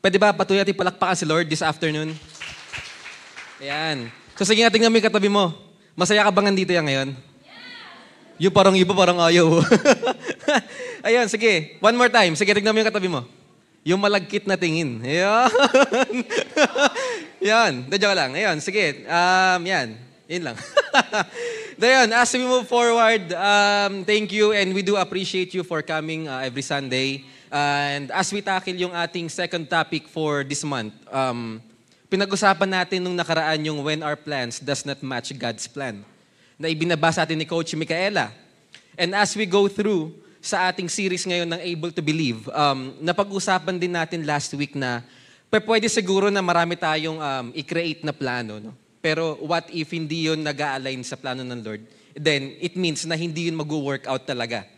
Pwede ba patuloy natin palakpakan si Lord this afternoon? Ayan. So sige nga, tingnan mo yung katabi mo. Masaya ka ba nandito yan ngayon? Yung parang iba, parang ayaw. Ayun, sige. One more time. Sige, tingnan mo yung katabi mo. Yung malagkit na tingin. Ayan. Yan. Joke lang. Ayun, sige. Yan. Yun lang. Ayun, as we move forward, thank you and we do appreciate you for coming every Sunday. And as we tackle yung ating second topic for this month, pinag-usapan natin nung nakaraan yung when our plans does not match God's plan, na ibinabasa natin ni Coach Micaela. And as we go through sa ating series ngayon ng Able to Believe, napag-usapan din natin last week na pwede siguro na marami tayong i-create na plano. No? Pero what if hindi yun nag-a-align sa plano ng Lord? Then it means na hindi yun mag-work out talaga.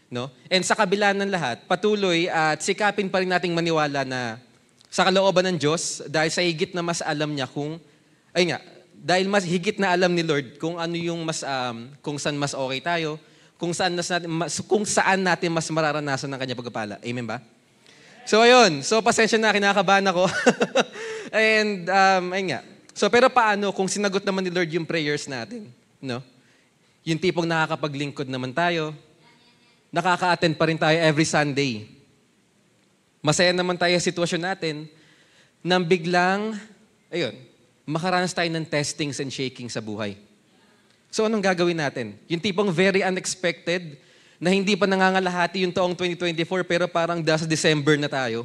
No? And sa kabila ng lahat, patuloy at sikapin pa rin nating maniwala na sa kalooban ng Diyos, dahil sa higit na mas alam niya dahil mas higit na alam ni Lord kung ano yung kung saan mas okay tayo, kung saan natin mas mararanasan ng kanya pagpapala. Amen ba? So ayun, pasensya na, kinakabahan ako. And ayun nga. So pero paano kung sinagot naman ni Lord yung prayers natin? No? Yung tipong nakakapaglingkod naman tayo, nakaka-attend pa rin tayo every Sunday. Masaya naman tayo sa sitwasyon natin nang biglang, makaranas tayo ng testings and shaking sa buhay. So anong gagawin natin? Yung tipong very unexpected na hindi pa nangangalahati yung taong 2024 pero parang sa December na tayo.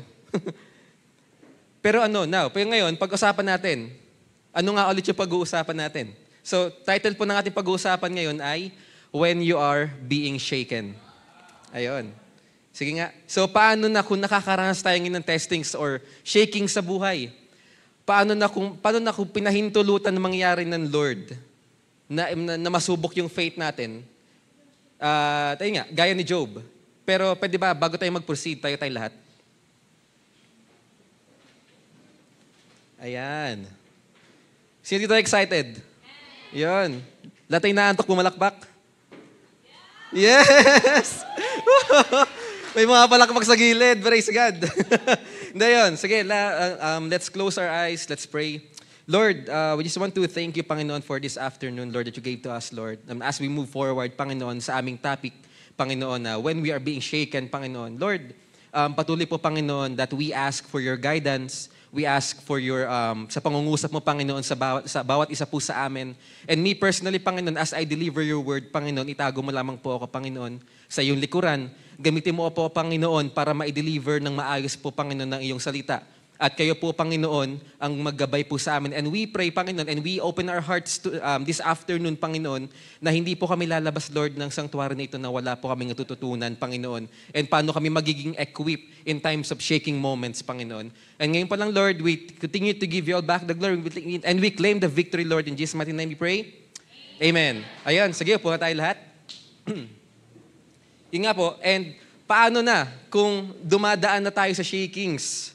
Pero ngayon, pag-usapan natin, ano nga ulit yung pag-uusapan natin? So title po ng ating pag-uusapan ngayon ay When You Are Being Shaken. Ayun. Sige nga. So, paano na kung nakakaranas tayo ng testings or shaking sa buhay? Paano na kung pinahintulutan na mangyari ng Lord na masubok yung faith natin? Gaya ni Job. Pero pwede ba, bago tayo mag-proceed, tayo lahat? Ayan. Sino dito excited? Yun. Lahat tayo naantok pumalakpak? Yes! May mga palakpak sa gilid. Praise God. Dayon, sige, let's close our eyes. Let's pray. Lord, we just want to thank you, Panginoon, for this afternoon, Lord, that you gave to us, Lord. As we move forward, Panginoon, sa aming topic, Panginoon, when we are being shaken, Panginoon. Lord, patuloy po, Panginoon, that we ask for your guidance. We ask for your, sa pangungusap mo, Panginoon, sa bawat isa po sa amin. And me personally, Panginoon, as I deliver your word, Panginoon, itago mo lamang po ako, Panginoon, sa iyong likuran. Gamitin mo po, Panginoon, para ma-deliver ng maayos po, Panginoon, ng iyong salita. At kayo po, Panginoon, ang maggabay po sa amin. And we pray, Panginoon, and we open our hearts to, this afternoon, Panginoon, na hindi po kami lalabas, Lord, ng sanctuary na ito na wala po kami natututunan, Panginoon. And paano kami magiging equipped in times of shaking moments, Panginoon. And ngayon pa lang, Lord, we continue to give you all back the glory. And we claim the victory, Lord. In Jesus' mighty name we pray. Amen. Ayan, sige, po na tayo lahat. Yun nga po, and paano na kung dumadaan na tayo sa shakings?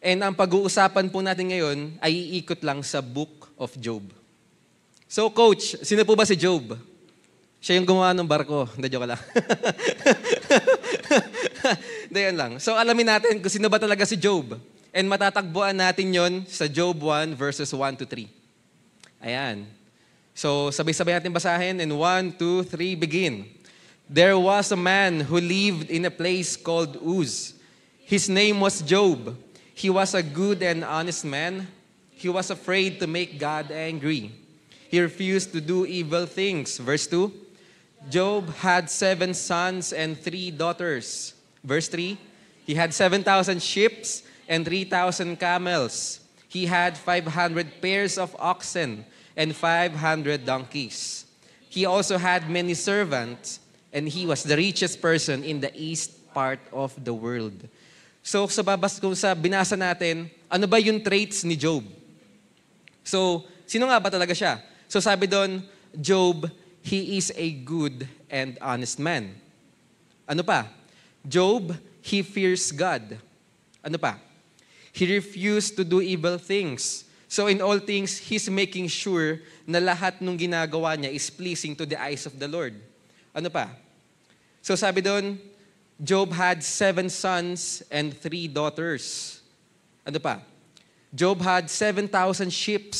And ang pag-uusapan po natin ngayon ay iikot lang sa Book of Job. So, Coach, sino po ba si Job? Siya yung gumawa ng barko. Hindi, joke lang. Hindi, yan lang. So, alamin natin kung sino ba talaga si Job. And matatagbuan natin yon sa Job 1 verses 1 to 3. Ayan. So, sabay-sabay natin basahin. And 1, 2, 3, begin. There was a man who lived in a place called Uz. His name was Job. He was a good and honest man. He was afraid to make God angry. He refused to do evil things. Verse 2, Job had 7 sons and 3 daughters. Verse 3, he had 7,000 sheep and 3,000 camels. He had 500 pairs of oxen and 500 donkeys. He also had many servants, and he was the richest person in the east part of the world. So kung sa binasa natin, ano ba yung traits ni Job? So, sino nga ba talaga siya? So sabi doon, Job, he is a good and honest man. Ano pa? Job, he fears God. Ano pa? He refused to do evil things. So in all things, he's making sure na lahat ng ginagawa niya is pleasing to the eyes of the Lord. Ano pa? So sabi doon, Job had 7 sons and 3 daughters. Ano pa? Job had 7,000 sheep,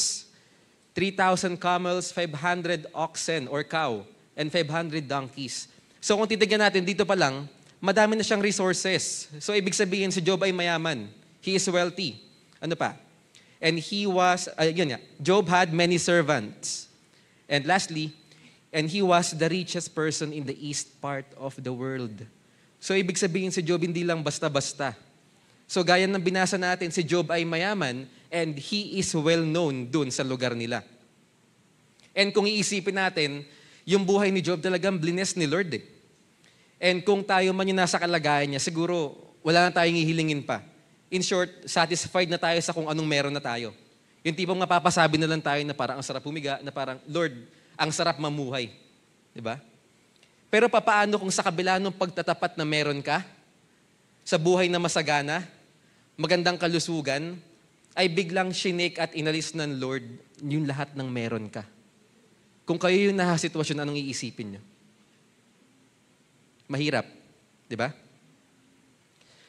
3,000 camels, 500 oxen or cow, and 500 donkeys. So kung titignan natin dito pa lang, madami na siyang resources. So ibig sabihin si Job ay mayaman. He is wealthy. Ano pa? And he was, Job had many servants. And lastly, and he was the richest person in the east part of the world. So ibig sabihin si Job hindi lang basta-basta. So gaya ng binasa natin, si Job ay mayaman and he is well known dun sa lugar nila. And kung iisipin natin, yung buhay ni Job talagang blines ni Lord eh. And kung tayo man yung nasa kalagayan niya, siguro wala na tayong hihilingin pa. In short, satisfied na tayo sa kung anong meron na tayo. Yung tipong mapapasabi na lang tayo na parang ang sarap humiga, na parang, Lord, ang sarap mamuhay. Diba? Pero papaano kung sa kabila ng pagtatapat na meron ka, sa buhay na masagana, magandang kalusugan, ay biglang shinik at inalis ng Lord yung lahat ng meron ka. Kung kayo yung nasa sitwasyon, anong iisipin nyo? Mahirap. Di ba?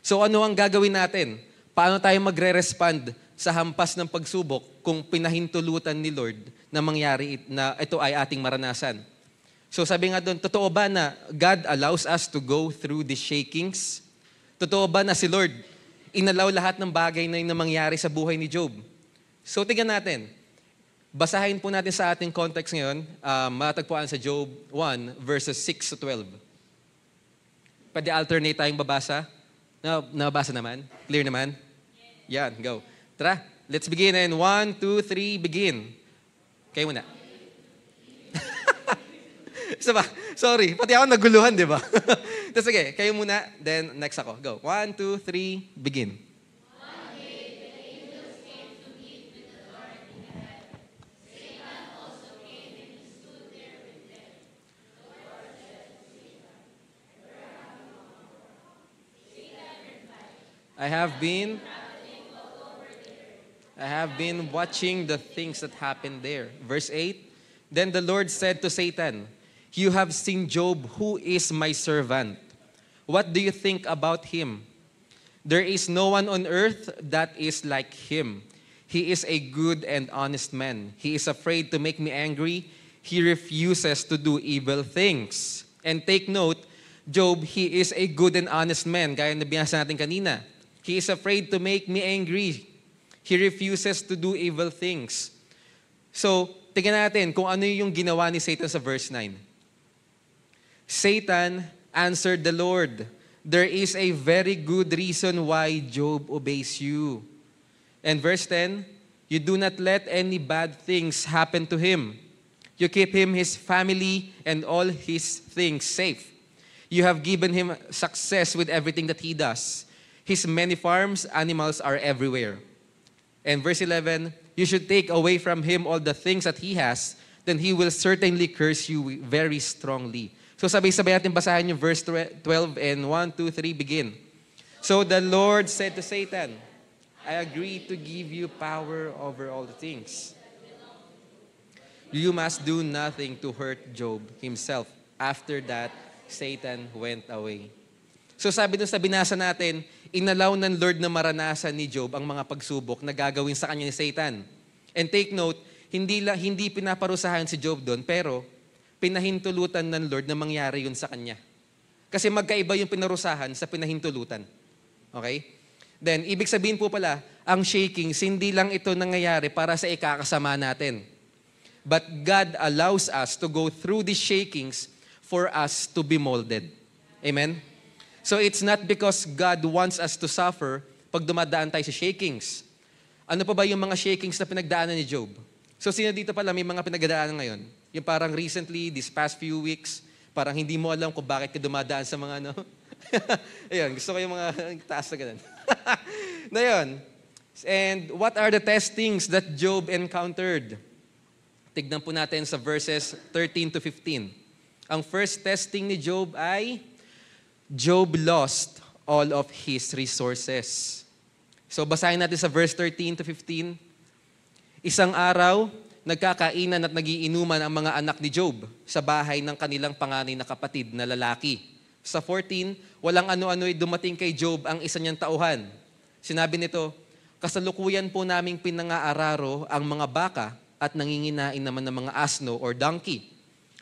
So ano ang gagawin natin? Paano tayo magre-respond sa hampas ng pagsubok kung pinahintulutan ni Lord na mangyari na ito ay ating maranasan? So sabi nga doon, totoo ba na God allows us to go through the shakings? Totoo ba na si Lord inalaw lahat ng bagay na yung mangyari sa buhay ni Job? So tingnan natin. Basahin po natin sa ating context ngayon, matagpuan sa Job 1 verses 6 to 12. Pwede alternate tayong babasa? Nabasa naman? Clear naman? Yan, go. Tara, let's begin. And 1, 2, 3, begin. Kayo muna. Isa ba? Sorry, pati ako naguluhan, di ba? Tapos sige, kayo muna, then next ako. Go. 1, 2, 3, begin. I have been watching the things that happened there. Verse 8, then the Lord said to Satan, you have seen Job, who is my servant. What do you think about him? There is no one on earth that is like him. He is a good and honest man. He is afraid to make me angry. He refuses to do evil things. And take note, Job, he is a good and honest man. Gaya na binasa natin kanina. He is afraid to make me angry. He refuses to do evil things. So, tingnan natin kung ano yung ginawa ni Satan sa verse 9. Satan answered the Lord, there is a very good reason why Job obeys you. And verse 10, you do not let any bad things happen to him. You keep him, his family, and all his things safe. You have given him success with everything that he does. His many farms, animals are everywhere. And verse 11, you should take away from him all the things that he has, then he will certainly curse you very strongly. So sabay-sabay natin basahin yung verse 12 and 1, 2, 3, begin. So the Lord said to Satan, I agree to give you power over all the things. You must do nothing to hurt Job himself. After that, Satan went away. So sabi dun sa binasa natin, inalaw ng Lord na maranasan ni Job ang mga pagsubok na gagawin sa kanya ni Satan. And take note, hindi pinaparusahan si Job doon, pero pinahintulutan ng Lord na mangyari yun sa kanya. Kasi magkaiba yung pinarusahan sa pinahintulutan. Okay? Then, ibig sabihin po pala, ang shakings, hindi lang ito nangyayari para sa ikakasama natin. But God allows us to go through these shakings for us to be molded. Amen? So it's not because God wants us to suffer pag dumadaan tayo sa shakings. Ano pa ba yung mga shakings na pinagdaanan ni Job? So sino dito pala may mga pinagdaanan ngayon? Yung parang recently, these past few weeks, parang hindi mo alam kung bakit ka dumadaan sa mga ano. Ayun, gusto ko yung mga taas na ganun. Na yun. And what are the testings that Job encountered? Tignan po natin sa verses 13 to 15. Ang first testing ni Job ay Job lost all of his resources. So basahin natin sa verse 13 to 15. Isang araw, nagkakainan at nagiinuman ang mga anak ni Job sa bahay ng kanilang panganay na kapatid na lalaki. Sa 14, walang ano-ano'y dumating kay Job ang isa niyang tauhan. Sinabi nito, Kasalukuyan po naming pinangaararo ang mga baka at nanginginain naman ng mga asno or donkey.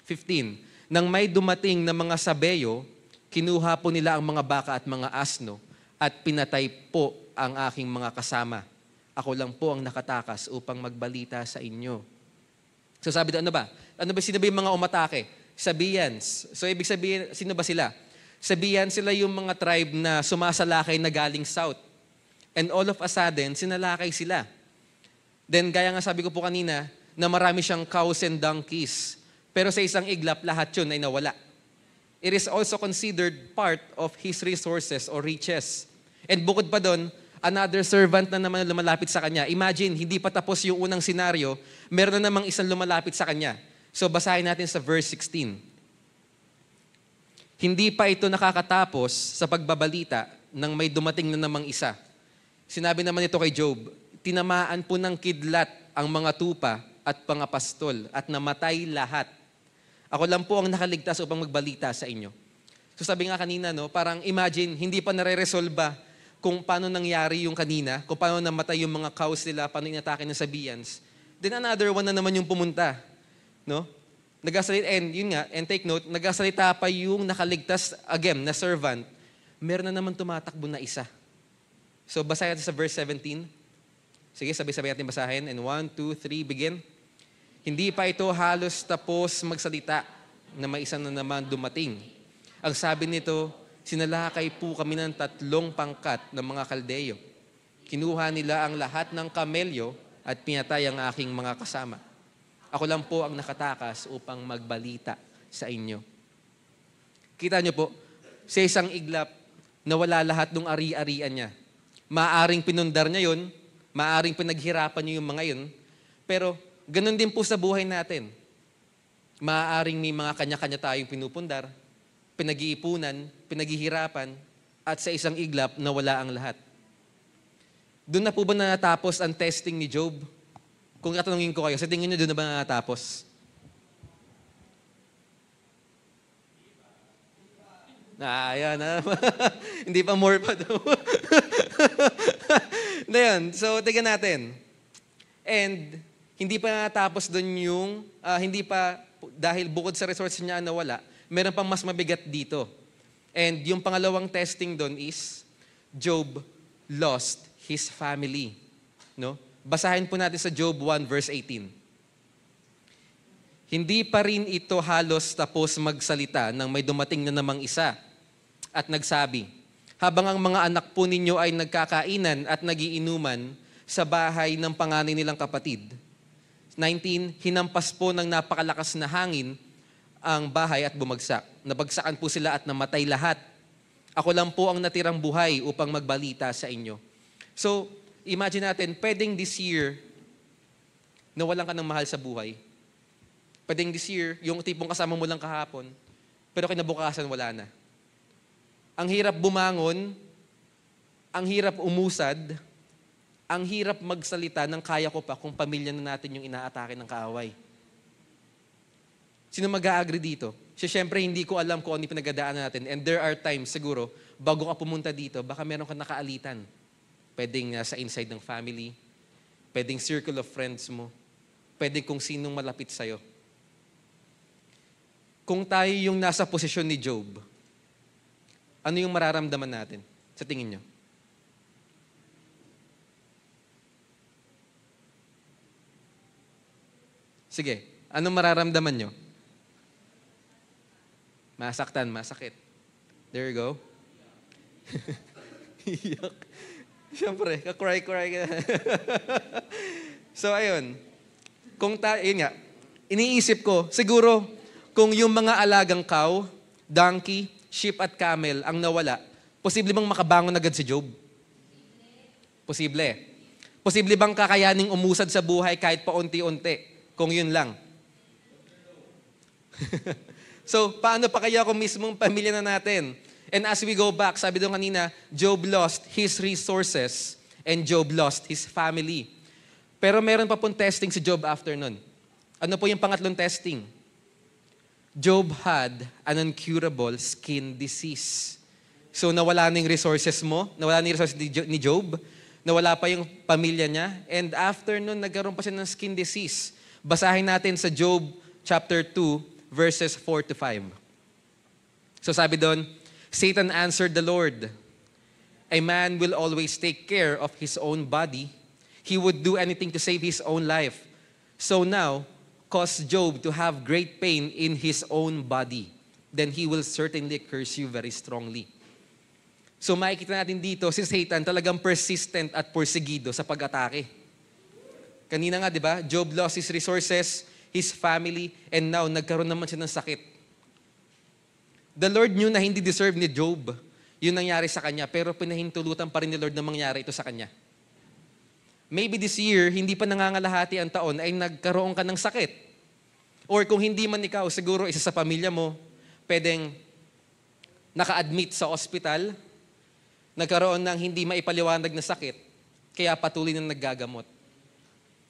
15. Nang may dumating na mga sabeyo, kinuha po nila ang mga baka at mga asno at pinatay po ang aking mga kasama. Ako lang po ang nakatakas upang magbalita sa inyo. So sabi doon, sino ba yung mga umatake? Sabians. So ibig sabihin, sino ba sila? Sabihan sila yung mga tribe na sumasalakay na galing south. And all of a sudden, sinalakay sila. Then, gaya nga sabi ko po kanina, na marami siyang cows and donkeys. Pero sa isang iglap, lahat yun ay nawala. It is also considered part of his resources or riches. And bukod pa doon, another servant na naman lumalapit sa kanya. Imagine, hindi pa tapos yung unang senaryo, meron na namang isang lumalapit sa kanya. So, basahin natin sa verse 16. Hindi pa ito nakakatapos sa pagbabalita nang may dumating na namang isa. Sinabi naman ito kay Job, tinamaan po ng kidlat ang mga tupa at pangapastol at namatay lahat. Ako lang po ang nakaligtas upang magbalita sa inyo. So sabi nga kanina, parang imagine, hindi pa nare-resolba kung paano nangyari yung kanina, kung paano namatay yung mga cows nila, paano inatake ng Sabians. Then another one na naman yung pumunta. And take note, nagasalita pa yung nakaligtas again na servant. Meron na naman tumatakbo na isa. So, basahin natin sa verse 17. Sige, sabay-sabay natin basahin. And 1, 2, 3, begin. Hindi pa ito halos tapos magsalita na may isa na naman dumating. Ang sabi nito, sinalakay po kami ng 3 pangkat ng mga Kaldeyo. Kinuha nila ang lahat ng kamelyo at pinatay ang aking mga kasama. Ako lang po ang nakatakas upang magbalita sa inyo. Kita niyo po, sa isang iglap, nawala lahat ng ari-arian niya. Maaring pinundar niya yun, maaring pinaghirapan niyo yung mga yun, pero ganun din po sa buhay natin. Maaring may mga kanya-kanya tayong pinupundar, pinag-iipunan, pinaghihirapan, at sa isang iglap, nawala ang lahat. Doon na po ba natapos ang testing ni Job? Kung katanungin ko kayo, sa tingin niyo doon na ba natapos? Ayan na. Hindi pa more pa daw. Ngayon, so tingnan natin. And hindi pa natapos doon yung, dahil bukod sa resources niya nawala, meron pang mas mabigat dito. And yung pangalawang testing doon is, Job lost his family. Basahin po natin sa Job 1 verse 18. Hindi pa rin ito halos tapos magsalita nang may dumating na namang isa at nagsabi, habang ang mga anak po ninyo ay nagkakainan at nagiinuman sa bahay ng panganay nilang kapatid. 19, hinampas po ng napakalakas na hangin ang bahay at bumagsak. Nabagsakan po sila at namatay lahat. Ako lang po ang natirang buhay upang magbalita sa inyo. So, imagine natin, pwedeng this year, nawalan ka ng mahal sa buhay. Pwedeng this year, yung tipong kasama mo lang kahapon, pero kinabukasan wala na. Ang hirap bumangon, ang hirap umusad, ang hirap magsalita ng kaya ko pa kung pamilya na natin yung inaatake ng kaaway. Sino mag-a-agree dito? Siyempre, hindi ko alam kung ano yung pinagdadaanan natin. And there are times siguro, bago ka pumunta dito, baka meron ka nakaalitan. Pwedeng sa inside ng family, pwedeng circle of friends mo, pwedeng kung sinong malapit sa'yo. Kung tayo yung nasa posisyon ni Job, ano yung mararamdaman natin sa tingin nyo? Sige, anong mararamdaman nyo? Masaktan, masakit. There you go. Iyak. Siyempre, kakry-cry ka. So, ayun. Yun nga, iniisip ko, siguro, kung yung mga alagang cow, donkey, sheep at camel ang nawala, posible bang makabangon agad si Job? Posible. Posible bang kakayaning umusad sa buhay kahit paunti-unti? Kung yun lang. So, paano pa kaya kung mismong pamilya na natin? And as we go back, sabi doon kanina, Job lost his resources and Job lost his family. Pero meron pa pong testing si Job after nun. Ano po yung pangatlong testing? Job had an incurable skin disease. So nawala na yung resources mo, nawala na yung resources ni Job, nawala pa yung pamilya niya. And after nun, nagkaroon pa siya ng skin disease. Basahin natin sa Job chapter 2, verses 4 to 5. So sabi doon, Satan answered the Lord, "A man will always take care of his own body. He would do anything to save his own life. So now, cause Job to have great pain in his own body. Then he will certainly curse you very strongly." So makikita natin dito, si Satan talagang persistent at porsigido sa pag-atake. Kanina nga, di ba? Job lost his resources, his family, and now nagkaroon naman siya ng sakit. The Lord knew na hindi deserve ni Job yun nangyari sa kanya, pero pinahintulutan pa rin ni Lord na mangyari ito sa kanya. Maybe this year, hindi pa nangangalahati ang taon, ay nagkaroon ka ng sakit. Or kung hindi man ikaw, siguro isa sa pamilya mo, pwedeng naka-admit sa ospital, nagkaroon ng hindi maipaliwanag na sakit, kaya patuloy na naggagamot.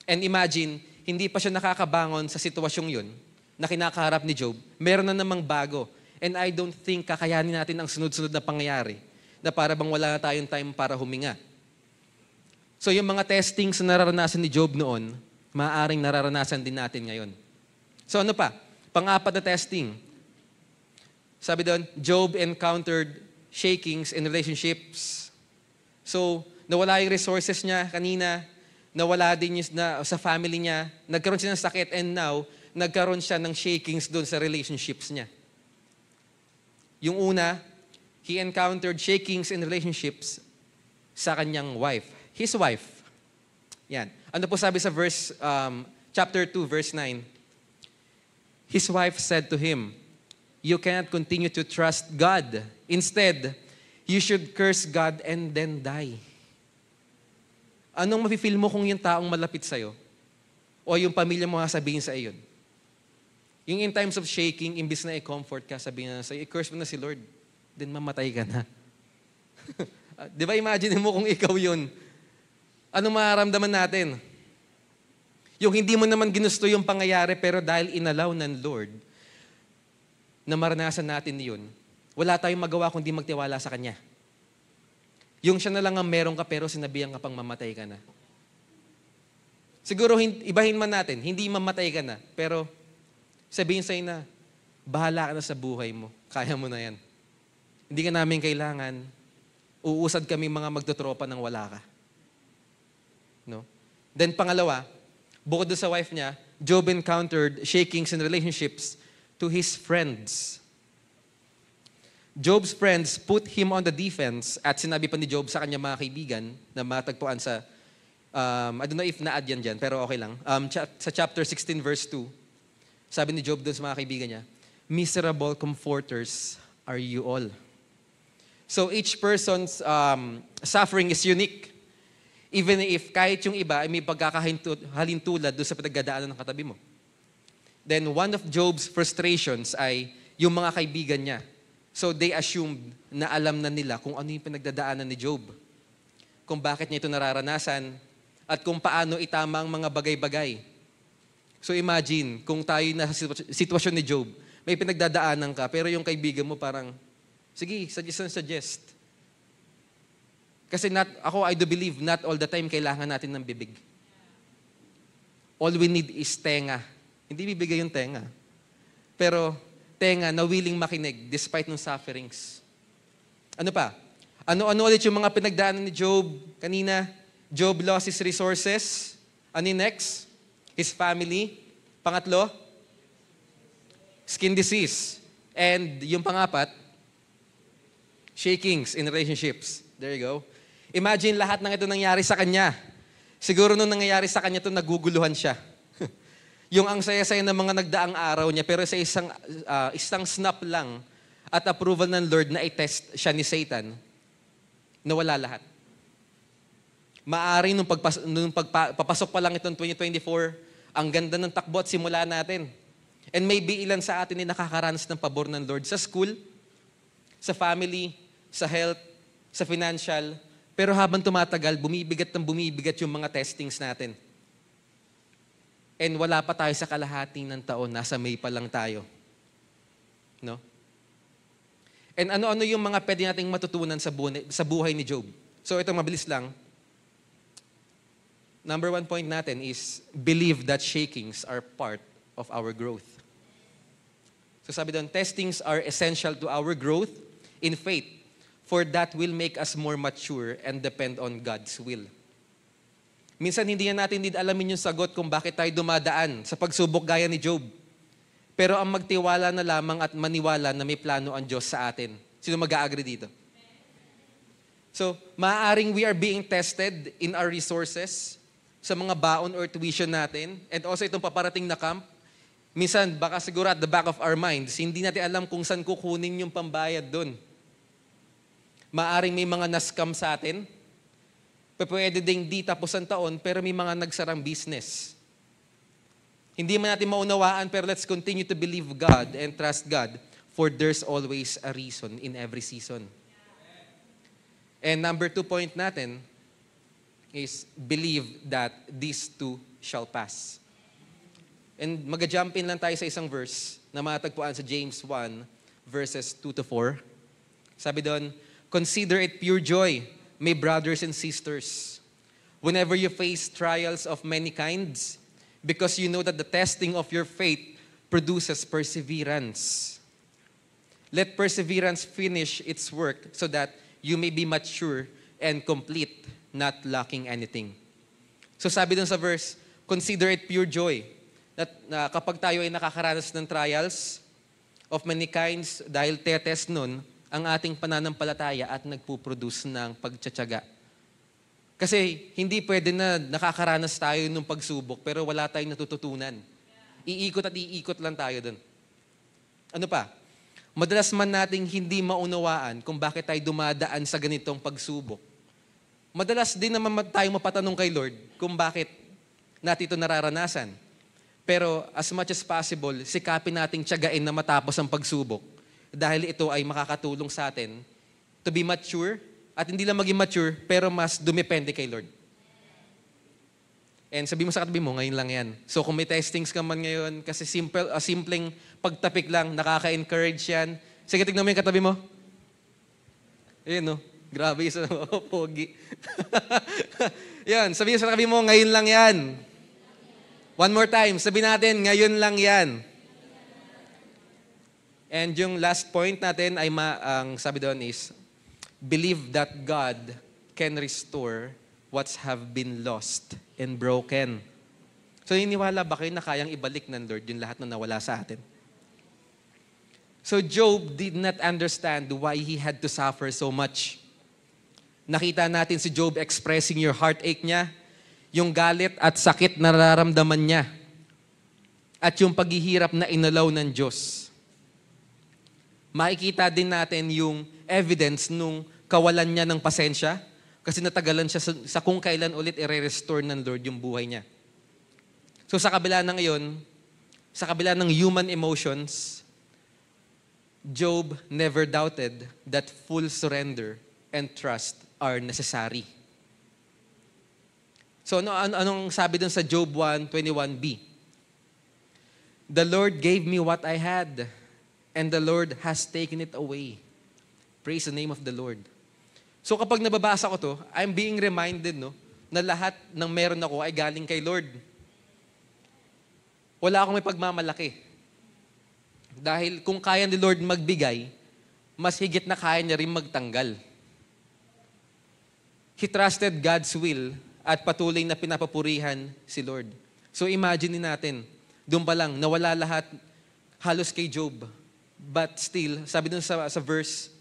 And imagine, hindi pa siya nakakabangon sa sitwasyong yun na kinakaharap ni Job, meron na namang bago. And I don't think kakayanin natin ang sunod-sunod na pangyayari na para bang wala na tayong time para huminga. So yung mga testings na nararanasan ni Job noon, maaaring nararanasan din natin ngayon. So ano pa? Pang-apat na testing. Sabi doon, Job encountered shakings in relationships. So, nawala yung resources niya kanina, nawala din yung, sa family niya, nagkaroon siya ng sakit, and now, nagkaroon siya ng shakings doon sa relationships niya. Yung una, he encountered shakings in relationships sa kanyang wife. His wife. Yan. Ano po sabi sa chapter 2, verse 9? His wife said to him, "You cannot continue to trust God. Instead, you should curse God and then die." Anong mafe-feel mo kung yung taong malapit sa'yo? O yung pamilya mo sabihin sa iyo? Yung in times of shaking, imbis na i-comfort ka, sabihin na sa'yo, i-curse mo na si Lord, then mamatay ka na. Di ba, imagine mo kung ikaw yun. Anong mararamdaman natin? Yung hindi mo naman ginusto yung pangyayari, pero dahil inalaw ng Lord, na maranasan natin yun, wala tayong magawa kundi magtiwala sa Kanya. Yung siya na lang ang meron ka, pero sinabihan ka pang mamatay ka na. Siguro, ibahin man natin, hindi mamatay ka na, pero sabihin sa'yo na, bahala ka na sa buhay mo. Kaya mo na yan. Hindi ka namin kailangan, uusad kami mga magtotropa ng wala ka. No? Then pangalawa, bukod doon sa wife niya, Job encountered shakings in relationships to his friends. Job's friends put him on the defense at sinabi pa ni Job sa kanya mga kaibigan na matagpuan sa, I don't know if na-add yan dyan, pero okay lang. Sa chapter 16, verse 2, sabi ni Job doon sa mga kaibigan niya, "Miserable comforters are you all." So each person's suffering is unique. Even if kahit yung iba ay may pagkakahalintulad doon sa pinagdadaanan ng katabi mo. Then one of Job's frustrations ay yung mga kaibigan niya. So they assumed na alam na nila kung ano yung pinagdadaanan ni Job. Kung bakit niya ito nararanasan at kung paano itama ang mga bagay-bagay. So imagine, kung tayo na sa sitwasyon ni Job, may pinagdadaanan ka, pero yung kaibigan mo parang, sige, suggest. Kasi I do believe not all the time kailangan natin ng bibig. All we need is tenga. Hindi bibigay yung tenga. Pero tenga na willing makinig despite ng sufferings. Ano pa? Ano ulit yung mga pinagdaanan ni Job kanina? Job lost his resources. Ano yung next? His family. Pangatlo? Skin disease. And yung pangapat? Shakings in relationships. There you go. Imagine lahat ng ito nangyari sa kanya. Siguro nung nangyayari sa kanya ito, naguguluhan siya. Yung ang saya-saya ng mga nagdaang araw niya, pero sa isang snap lang at approval ng Lord na i-test siya ni Satan, nawala lahat. Maaari nung papasok pa lang itong 2024, ang ganda ng takbo at simula natin. And maybe ilan sa atin ay nakakaranas ng pabor ng Lord sa school, sa family, sa health, sa financial, pero habang tumatagal, bumibigat yung mga testings natin. And wala pa tayo sa kalahati ng taon, nasa May pa lang tayo. No? And ano-ano yung mga pwede nating matutunan sa buhay ni Job? So ito, mabilis lang. number 1 point natin is believe that shakings are part of our growth. So sabi doon, testings are essential to our growth in faith, for that will make us more mature and depend on God's will. Minsan hindi natin din alamin yung sagot kung bakit tayo dumadaan sa pagsubok gaya ni Job. Pero ang magtiwala na lamang at maniwala na may plano ang Diyos sa atin. Sino mag-a-agree dito? So, maaaring we are being tested in our resources, sa mga baon or tuition natin, and also itong paparating na camp. Minsan, baka siguro at the back of our minds, hindi natin alam kung saan kukunin yung pambayad doon. Maaaring may mga na-scam sa atin. Pwede ding di tapos ang taon, pero may mga nagsarang business. Hindi man natin maunawaan, pero let's continue to believe God and trust God, for there's always a reason in every season. And number 2 point natin is believe that these two shall pass. And mag-jump in lang tayo sa isang verse na matagpuan sa James 1, verses 2-4. Sabi doon, consider it pure joy, my brothers and sisters, whenever you face trials of many kinds, because you know that the testing of your faith produces perseverance. Let perseverance finish its work so that you may be mature and complete, not lacking anything. So sabi dun sa verse, consider it pure joy. Na kapag tayo ay nakakaranas ng trials of many kinds, dahil tetest nun, ang ating pananampalataya at nagpuproduce ng pagtsatsaga. Kasi hindi pwede na nakakaranas tayo ng pagsubok pero wala tayong natututunan. Iikot at iikot lang tayo dun. Ano pa? Madalas man nating hindi maunawaan kung bakit tayo dumadaan sa ganitong pagsubok. Madalas din naman tayo mapatanong kay Lord kung bakit natin ito nararanasan. Pero as much as possible, sikapin nating tiyagain na matapos ang pagsubok dahil ito ay makakatulong sa atin to be mature at hindi lang maging mature pero mas dumepende kay Lord. And sabi mo sa katabi mo, ngayon lang yan. So kung may testings ka man ngayon, kasi simpleng pagtapik lang, nakaka-encourage yan. Sige, tignan mo yung katabi mo. Ayun, no? Grabe, isa na pogi. Yan, sabi mo sa katabi mo, ngayon lang yan. One more time, sabi natin, ngayon lang yan. And yung last point natin ay ang sabi doon is, believe that God can restore what's have been lost and broken. So, niniwala ba kayo na kayang ibalik ng Lord yung lahat na nawala sa atin? So, Job did not understand why he had to suffer so much. Nakita natin si Job expressing your heartache niya, yung galit at sakit na nararamdaman niya, at yung paghihirap na inalaw ng Diyos. Makikita din natin yung evidence nung kawalan niya ng pasensya, kasi natagalan siya sa kung kailan ulit i-restore ng Lord yung buhay niya. So sa kabila ng iyon, sa kabila ng human emotions, Job never doubted that full surrender and trust are necessary. So anong sabi dun sa Job 1:21b? The Lord gave me what I had, and the Lord has taken it away. Praise the name of the Lord. So kapag nababasa ko to, I'm being reminded na lahat ng meron ako ay galing kay Lord. Wala akong may pagmamalaki. Dahil kung kaya ni Lord magbigay, mas higit na kaya niya rin magtanggal. He trusted God's will at patuloy na pinapapurihan si Lord. So imagine natin, doon pa lang, nawala lahat halos kay Job. But still, sabi dun sa verse,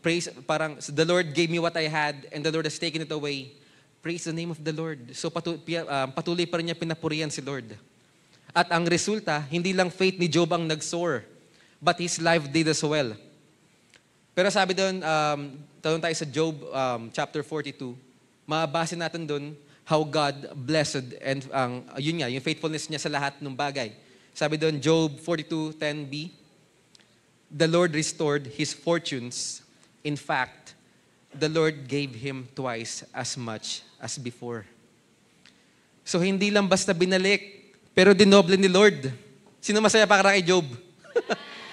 praise, parang, the Lord gave me what I had and the Lord has taken it away. Praise the name of the Lord. So patuloy pa rin niya pinapurihan si Lord. At ang resulta, hindi lang faith ni Job ang nag-soar, but his life did as well. Pero sabi doon, tanong tayo sa Job chapter 42, mabasa natin doon how God blessed and yun nga, yung faithfulness niya sa lahat ng bagay. Sabi doon, Job 42:10b, the Lord restored his fortunes. In fact, the Lord gave him twice as much as before. So hindi lang basta binalik, pero dinoble ni Lord. Sino masaya para kay Job?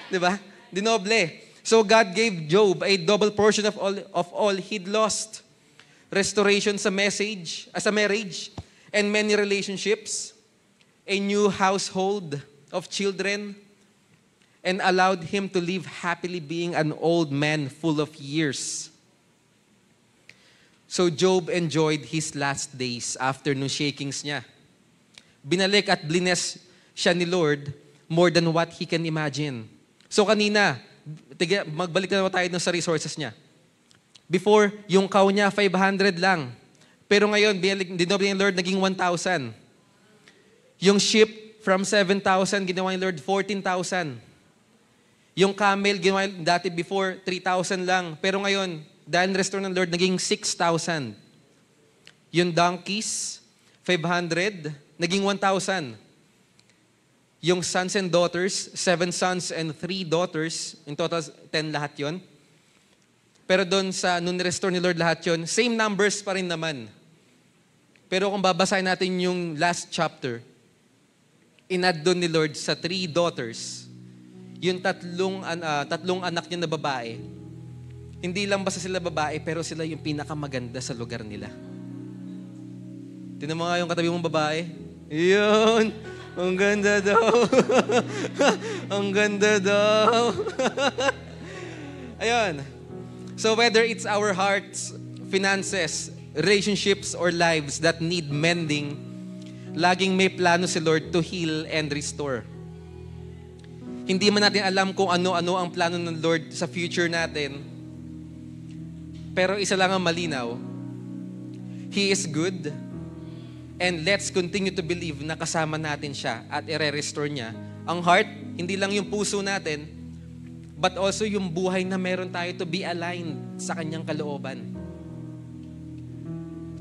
Di ba? Dinoble. So God gave Job a double portion of all he'd lost. restoration sa marriage, and many relationships, a new household of children, and allowed him to live happily being an old man full of years. So Job enjoyed his last days after nung shakings niya. Binalik at blines siya ni Lord more than what he can imagine. So kanina, magbalik na tayo sa resources niya. Before, yung cow niya, 500 lang. Pero ngayon, dinoble ni Lord, naging 1,000. Yung sheep, from 7,000, ginawa ni Lord 14,000. Yung camel, ginawa dati before, 3,000 lang. Pero ngayon, dahil restore ng Lord, naging 6,000. Yung donkeys, 500, naging 1,000. Yung sons and daughters, 7 sons and 3 daughters, in total 10 lahat yon. Pero doon sa, nung restore ni Lord lahat yon, same numbers pa rin naman. Pero kung babasahin natin yung last chapter, inad doon ni Lord sa 3 daughters, yung tatlong anak niya na babae, hindi lang basta sila babae, pero sila yung pinakamaganda sa lugar nila. Tingnan mo nga yung katabi mong babae. Yun! Ang ganda daw. Ang ganda daw. Ayun. So whether it's our hearts, finances, relationships, or lives that need mending, laging may plano si Lord to heal and restore. Hindi man natin alam kung ano-ano ang plano ng Lord sa future natin, pero isa lang ang malinaw. He is good, and let's continue to believe na kasama natin siya at i-restore niya. Ang heart, hindi lang yung puso natin, but also yung buhay na meron tayo to be aligned sa kanyang kalooban.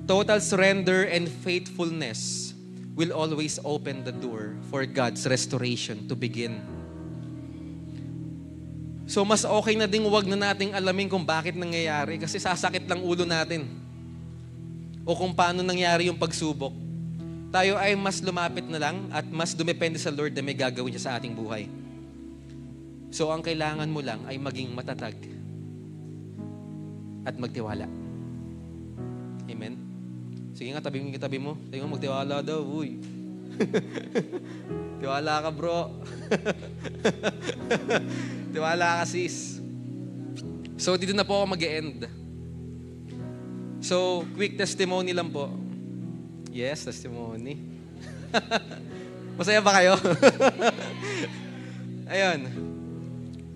Total surrender and faithfulness will always open the door for God's restoration to begin. So mas okay na ding wag na nating alamin kung bakit nangyayari kasi sasakit lang ulo natin. O kung paano nangyari yung pagsubok. Tayo ay mas lumapit na lang at mas dumepende sa Lord na may gagawin siya sa ating buhay. So ang kailangan mo lang ay maging matatag at magtiwala. Amen? Sige nga, tabi mo. Sige nga, magtiwala daw. Uy. Tiwala ka, bro. Tiwala ka, sis. So, dito na po ako mag-e-end. So, quick testimony lang po. Yes, testimony. Masaya ba kayo? Ayun.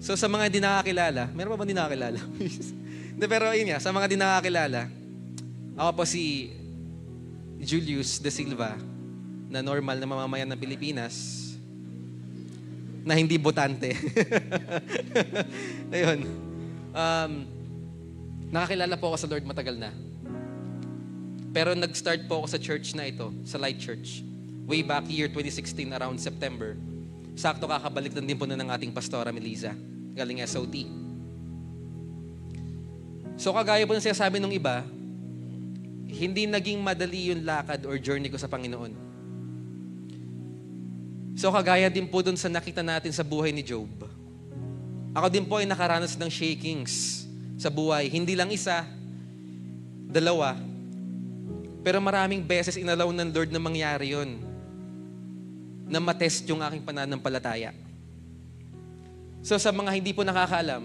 So, sa mga hindi nakakilala, meron pa ba hindi nakakilala? Pero yun nga, sa mga hindi nakakilala, ako po si Julius De Silva, na normal na mamamayan ng Pilipinas, na hindi botante. Ayun. Nakakilala po ako sa Lord matagal na. Pero nag-start po ako sa church na ito, sa Light Church. Way back year 2016, around September. Sakto kakabalik din po na ng ating pastora Melissa, galing SOT. So kagaya po ng sinasabi ng iba, hindi naging madali yung lakad or journey ko sa Panginoon. So kagaya din po dun sa nakita natin sa buhay ni Job. Ako din po ay nakaranas ng shakings sa buhay. Hindi lang isa, dalawa. Pero maraming beses inalaw ng Lord na mangyari yun. Na matest yung aking pananampalataya. So sa mga hindi po nakakaalam,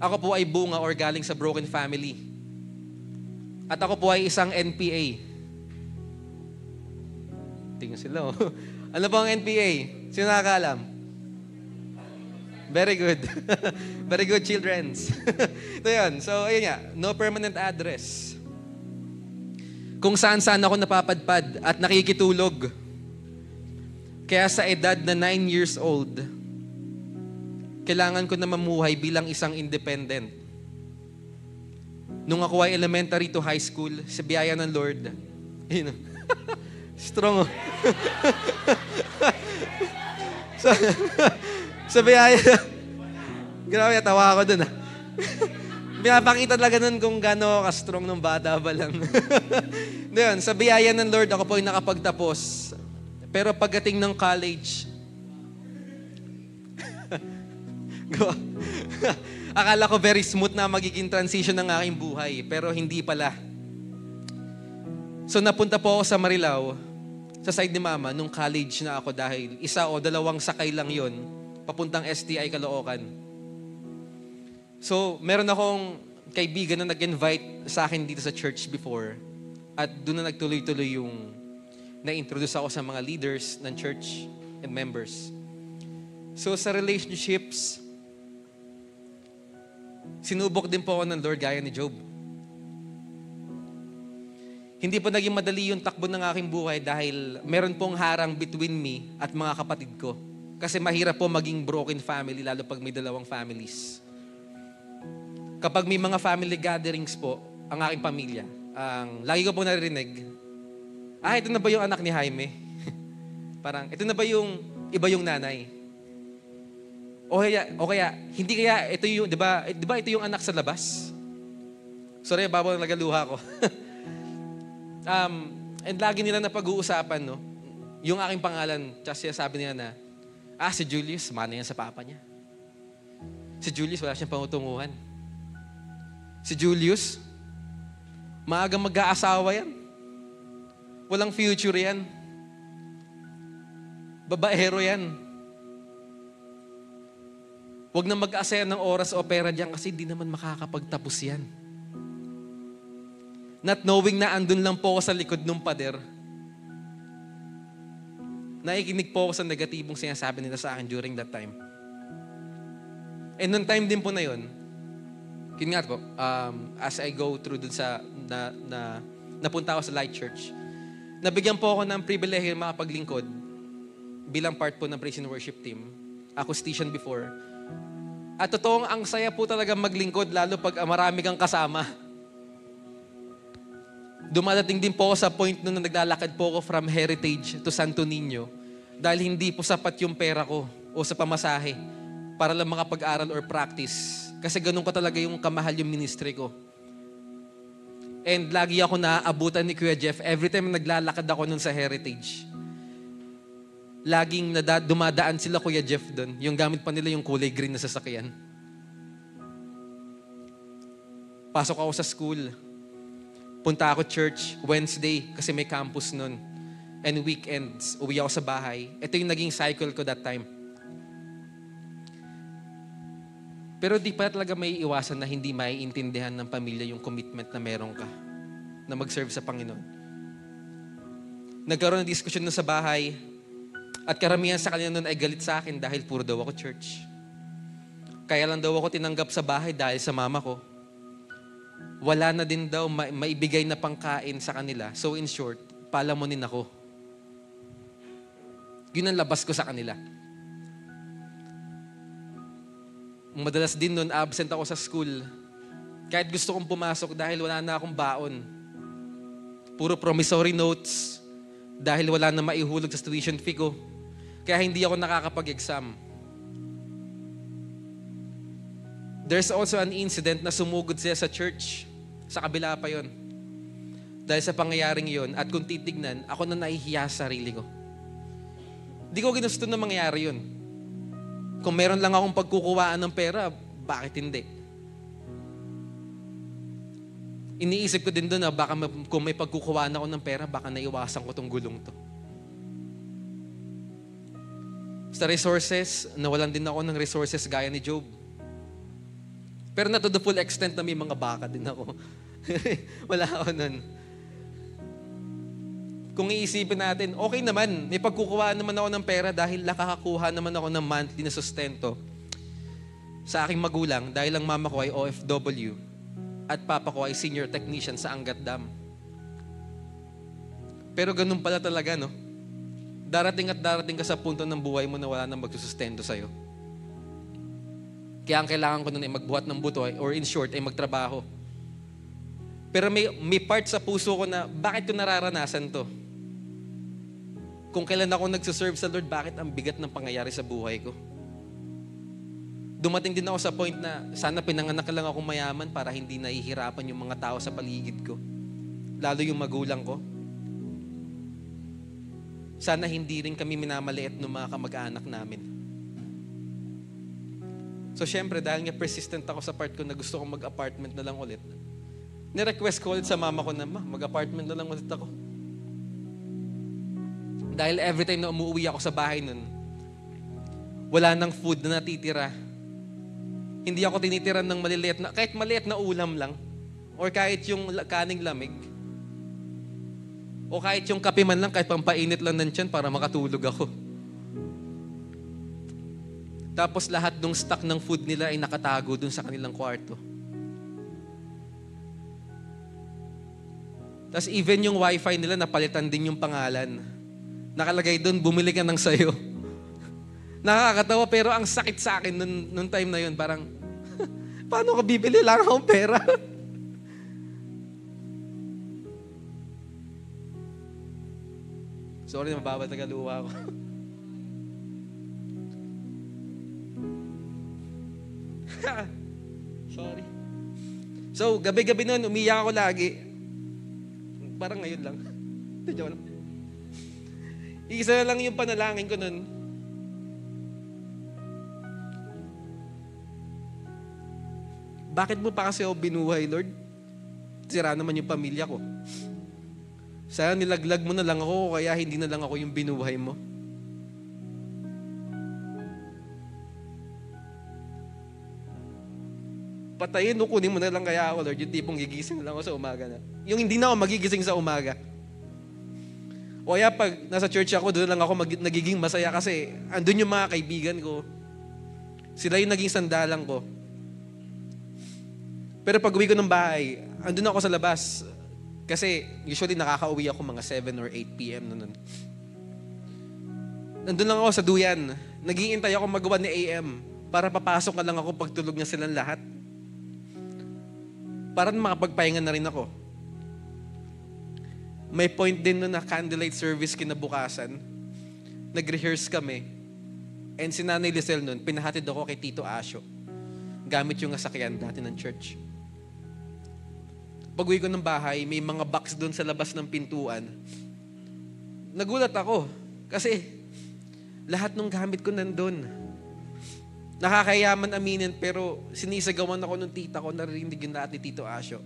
ako po ay bunga or galing sa broken family. At ako po ay isang NPA. Tingnan sila, oh. Ano po ang NPA? Sino nakakaalam? Very good. Very good, childrens. Ito yun. So, ayun nga. No permanent address. Kung saan-saan ako napapadpad at nakikitulog. Kaya sa edad na 9 years old, kailangan ko na mamuhay bilang isang independent. Nung ako ay elementary to high school, sa biyaya ng Lord, yun, strong, oh. Sa biyaya, grabe, tawa ako dun, ah. Pinapakita talaga nun kung gano'n ka-strong ng bata pa lang. Doon, sa biyaya ng Lord, ako po ay nakapagtapos. Pero pagdating ng college, akala ko very smooth na magiging transition ng aking buhay, pero hindi pala. So napunta po ako sa Marilao, sa side ni Mama, nung college na ako dahil 1 o 2 sakay lang yon papuntang STI Caloocan. So meron akong kaibigan na nag-invite sa akin dito sa church before at doon na nagtuloy-tuloy yung na-introduce ako sa mga leaders ng church and members. So sa relationships, sinubok din po ako ng Lord gaya ni Job. Hindi po naging madali yung takbo ng aking buhay dahil meron pong harang between me at mga kapatid ko. Kasi mahirap po maging broken family lalo pag may 2 families. Kapag may mga family gatherings po, ang aking pamilya, lagi ko po naririnig, ito na ba yung anak ni Jaime? Parang, ito na ba yung iba yung nanay? O kaya, hindi kaya ito yung, di ba ito yung anak sa labas? Sorry, babaw na nagaluha ko. And lagi nila na pag-uusapan, no? Yung aking pangalan, kasi sabi nila na, si Julius, mana yan sa papa niya. Si Julius, wala siyang pangutunguhan. Si Julius, maagang mag-aasawa yan. Walang future yan. Babaero yan. Huwag na mag-asaya ng oras o pera diyan kasi di naman makakapagtapos yan. Not knowing na andun lang po ako sa likod ng pader. Naikinig po ako sa negatibong sinasabi nila sa akin during that time. And nung time din po na yun, yun nga po, as I go through dun sa, napunta ako sa Light Church, nabigyan po ako ng pribilehiyo makapaglingkod bilang part po ng praise and worship team. Acoustician before. At totoong ang saya po talaga maglingkod lalo pag marami kang kasama. Dumadating din po ako sa point nung naglalakad po ako from Heritage to Santo Niño dahil hindi po sapat yung pera ko o sa pamasahe para lang makapag-aral or practice. Kasi ganun ko talaga yung kamahal yung ministry ko. And lagi ako naaabutan ni Kuya Jeff every time naglalakad ako nun sa Heritage. Laging dumadaan sila Kuya Jeff doon. Yung gamit pa nila yung kulay green na sasakyan. Pasok ako sa school. Punta ako church Wednesday kasi may campus nun. And weekends, uwi ako sa bahay. Ito yung naging cycle ko that time. Pero di pa talaga may iwasan na hindi maiintindihan ng pamilya yung commitment na meron ka na mag-serve sa Panginoon. Nagkaroon ng diskusyon nun sa bahay at karamihan sa kanila nun ay galit sa akin dahil puro daw ako church. Kaya lang daw ako tinanggap sa bahay dahil sa mama ko. Wala na din daw maibigay na pangkain sa kanila. So in short, palamunin ako. Yun ang labas ko sa kanila. Madalas din nun, absent ako sa school. Kahit gusto kong pumasok dahil wala na akong baon. Puro promissory notes dahil wala na maihulog sa tuition fee ko. Kaya hindi ako nakakapag-exam. There's also an incident na sumugod siya sa church. Sa kabila pa yon. Dahil sa pangyayaring yon, at kung titignan, ako na nahihiya sa sarili ko. Di ko ginusto na mangyayari yun. Kung meron lang akong pagkukuhaan ng pera, bakit hindi? Iniisip ko din doon na baka kung may pagkukuhaan ako ng pera, baka naiwasan ko tong gulong to. Sa resources, nawalan din ako ng resources gaya ni Job. Pero na to the full extent na may mga baka din ako. Wala ako nun. Kung iisipin natin, okay naman, may pagkukuhaan naman ako ng pera dahil nakakakuha naman ako ng monthly na sustento sa aking magulang dahil ang mama ko ay OFW at papa ko ay senior technician sa Angat Dam. Pero ganun pala talaga, no? Darating at darating ka sa punto ng buhay mo na wala nang magsusustento sa'yo. Kaya ang kailangan ko nun ay magbuhat ng buto or in short ay magtrabaho. Pero may part sa puso ko na bakit ko nararanasan to? Kung kailan ako nagsuserve sa Lord, bakit ang bigat ng pangyayari sa buhay ko? Dumating din ako sa point na sana pinanganak lang akong mayaman para hindi nahihirapan yung mga tao sa paligid ko. Lalo yung magulang ko. Sana hindi rin kami minamaliit ng mga kamag-anak namin. So syempre, dahil nga persistent ako sa part ko na gusto kong mag-apartment na lang ulit, nirequest ko ulit sa mama ko na, mag-apartment na lang ulit ako. Dahil every time na umuwi ako sa bahay nun, wala nang food na natitira. Hindi ako tinitiran ng maliliit na, kahit maliit na ulam lang, or kahit yung kaning lamig, o kahit yung kape man lang, kahit pampainit lang ng tiyan para makatulog ako. Tapos lahat ng stock ng food nila ay nakatago dun sa kanilang kwarto. Tapos even yung wifi nila, napalitan din yung pangalan. Nakalagay doon, bumili ka ng sayo. Nakakatawa, pero ang sakit sa akin nung time na yun, parang, paano ka bibili? Lang akong pera. Sorry, mababa tagaluwa ako. Sorry. So, gabi-gabi nun, umiyak ako lagi. Parang ngayon lang. Joke lang. Isa na lang yung panalangin ko nun. Bakit mo pa kasi ako binuhay, Lord? Sira naman yung pamilya ko. Sana nilaglag mo na lang ako, kaya hindi na lang ako yung binuhay mo. Patayin o kunin mo na lang kaya ako, Lord, yung tipong gigising na lang ako sa umaga na. Yung hindi na ako magigising sa umaga. O kaya pag nasa church ako, doon lang ako nagiging masaya kasi andun yung mga kaibigan ko. Sila yung naging sandalan ko. Pero pag uwi ko ng bahay, andun ako sa labas. Kasi usually nakakauwi ako mga 7 or 8 p.m. noon. Nandun lang ako sa duyan. Nag-iintay ako mag-1 a.m. para papasok na lang ako pag tulog na silang lahat. Para makapagpahinga na rin ako. May point din na candlelight service kinabukasan. Nag-rehearse kami. And si Nanay Lisel nun, pinahatid ako kay Tito Asyo. Gamit yung sasakyan dati ng church. Pag-uwi ko ng bahay, may mga box doon sa labas ng pintuan. Nagulat ako. Kasi lahat ng gamit ko nandun. Nakakayaman aminin, pero sinisagawan ako ng tita ko, narinig yung lahat ni Tito Asyo.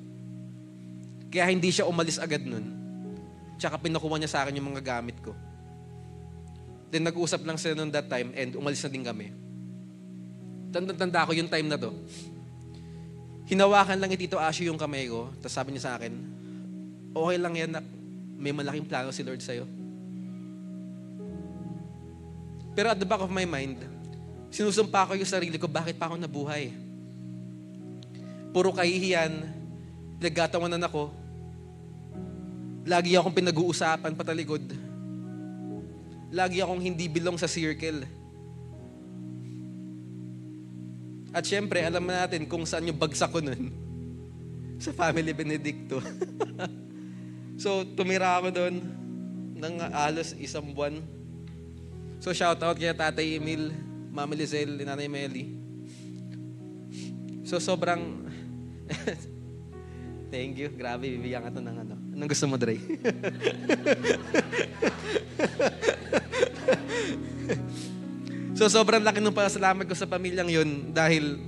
Kaya hindi siya umalis agad nun. Tsaka pinakuha niya sa akin yung mga gamit ko. Then nag-usap lang sila noon that time and umalis na din kami. Tanda ko yung time na to. Hinawakan lang ni Tito Asyo yung kamay ko, tapos sabi niya sa akin, okay lang yan, may malaking plano si Lord sa'yo. Pero at the back of my mind, sinusumpa ko yung sarili ko, bakit pa ako nabuhay? Puro kahihiyan, pinagkatawanan ako, lagi akong pinag-uusapan patalikod, lagi akong hindi belong sa circle. At syempre, alam natin kung saan yung bagsak ko nun. Sa Family Benedicto. So, tumira ako doon ng alos 1 buwan. So, shout out kay Tatay Emil, Mami Lizelle, Nanay Meli. So, sobrang... Thank you. Grabe, bibigyan ka to ng ano. Anong gusto mo, Dre? So, sobrang laki ng pasalamat ko sa pamilyang yun dahil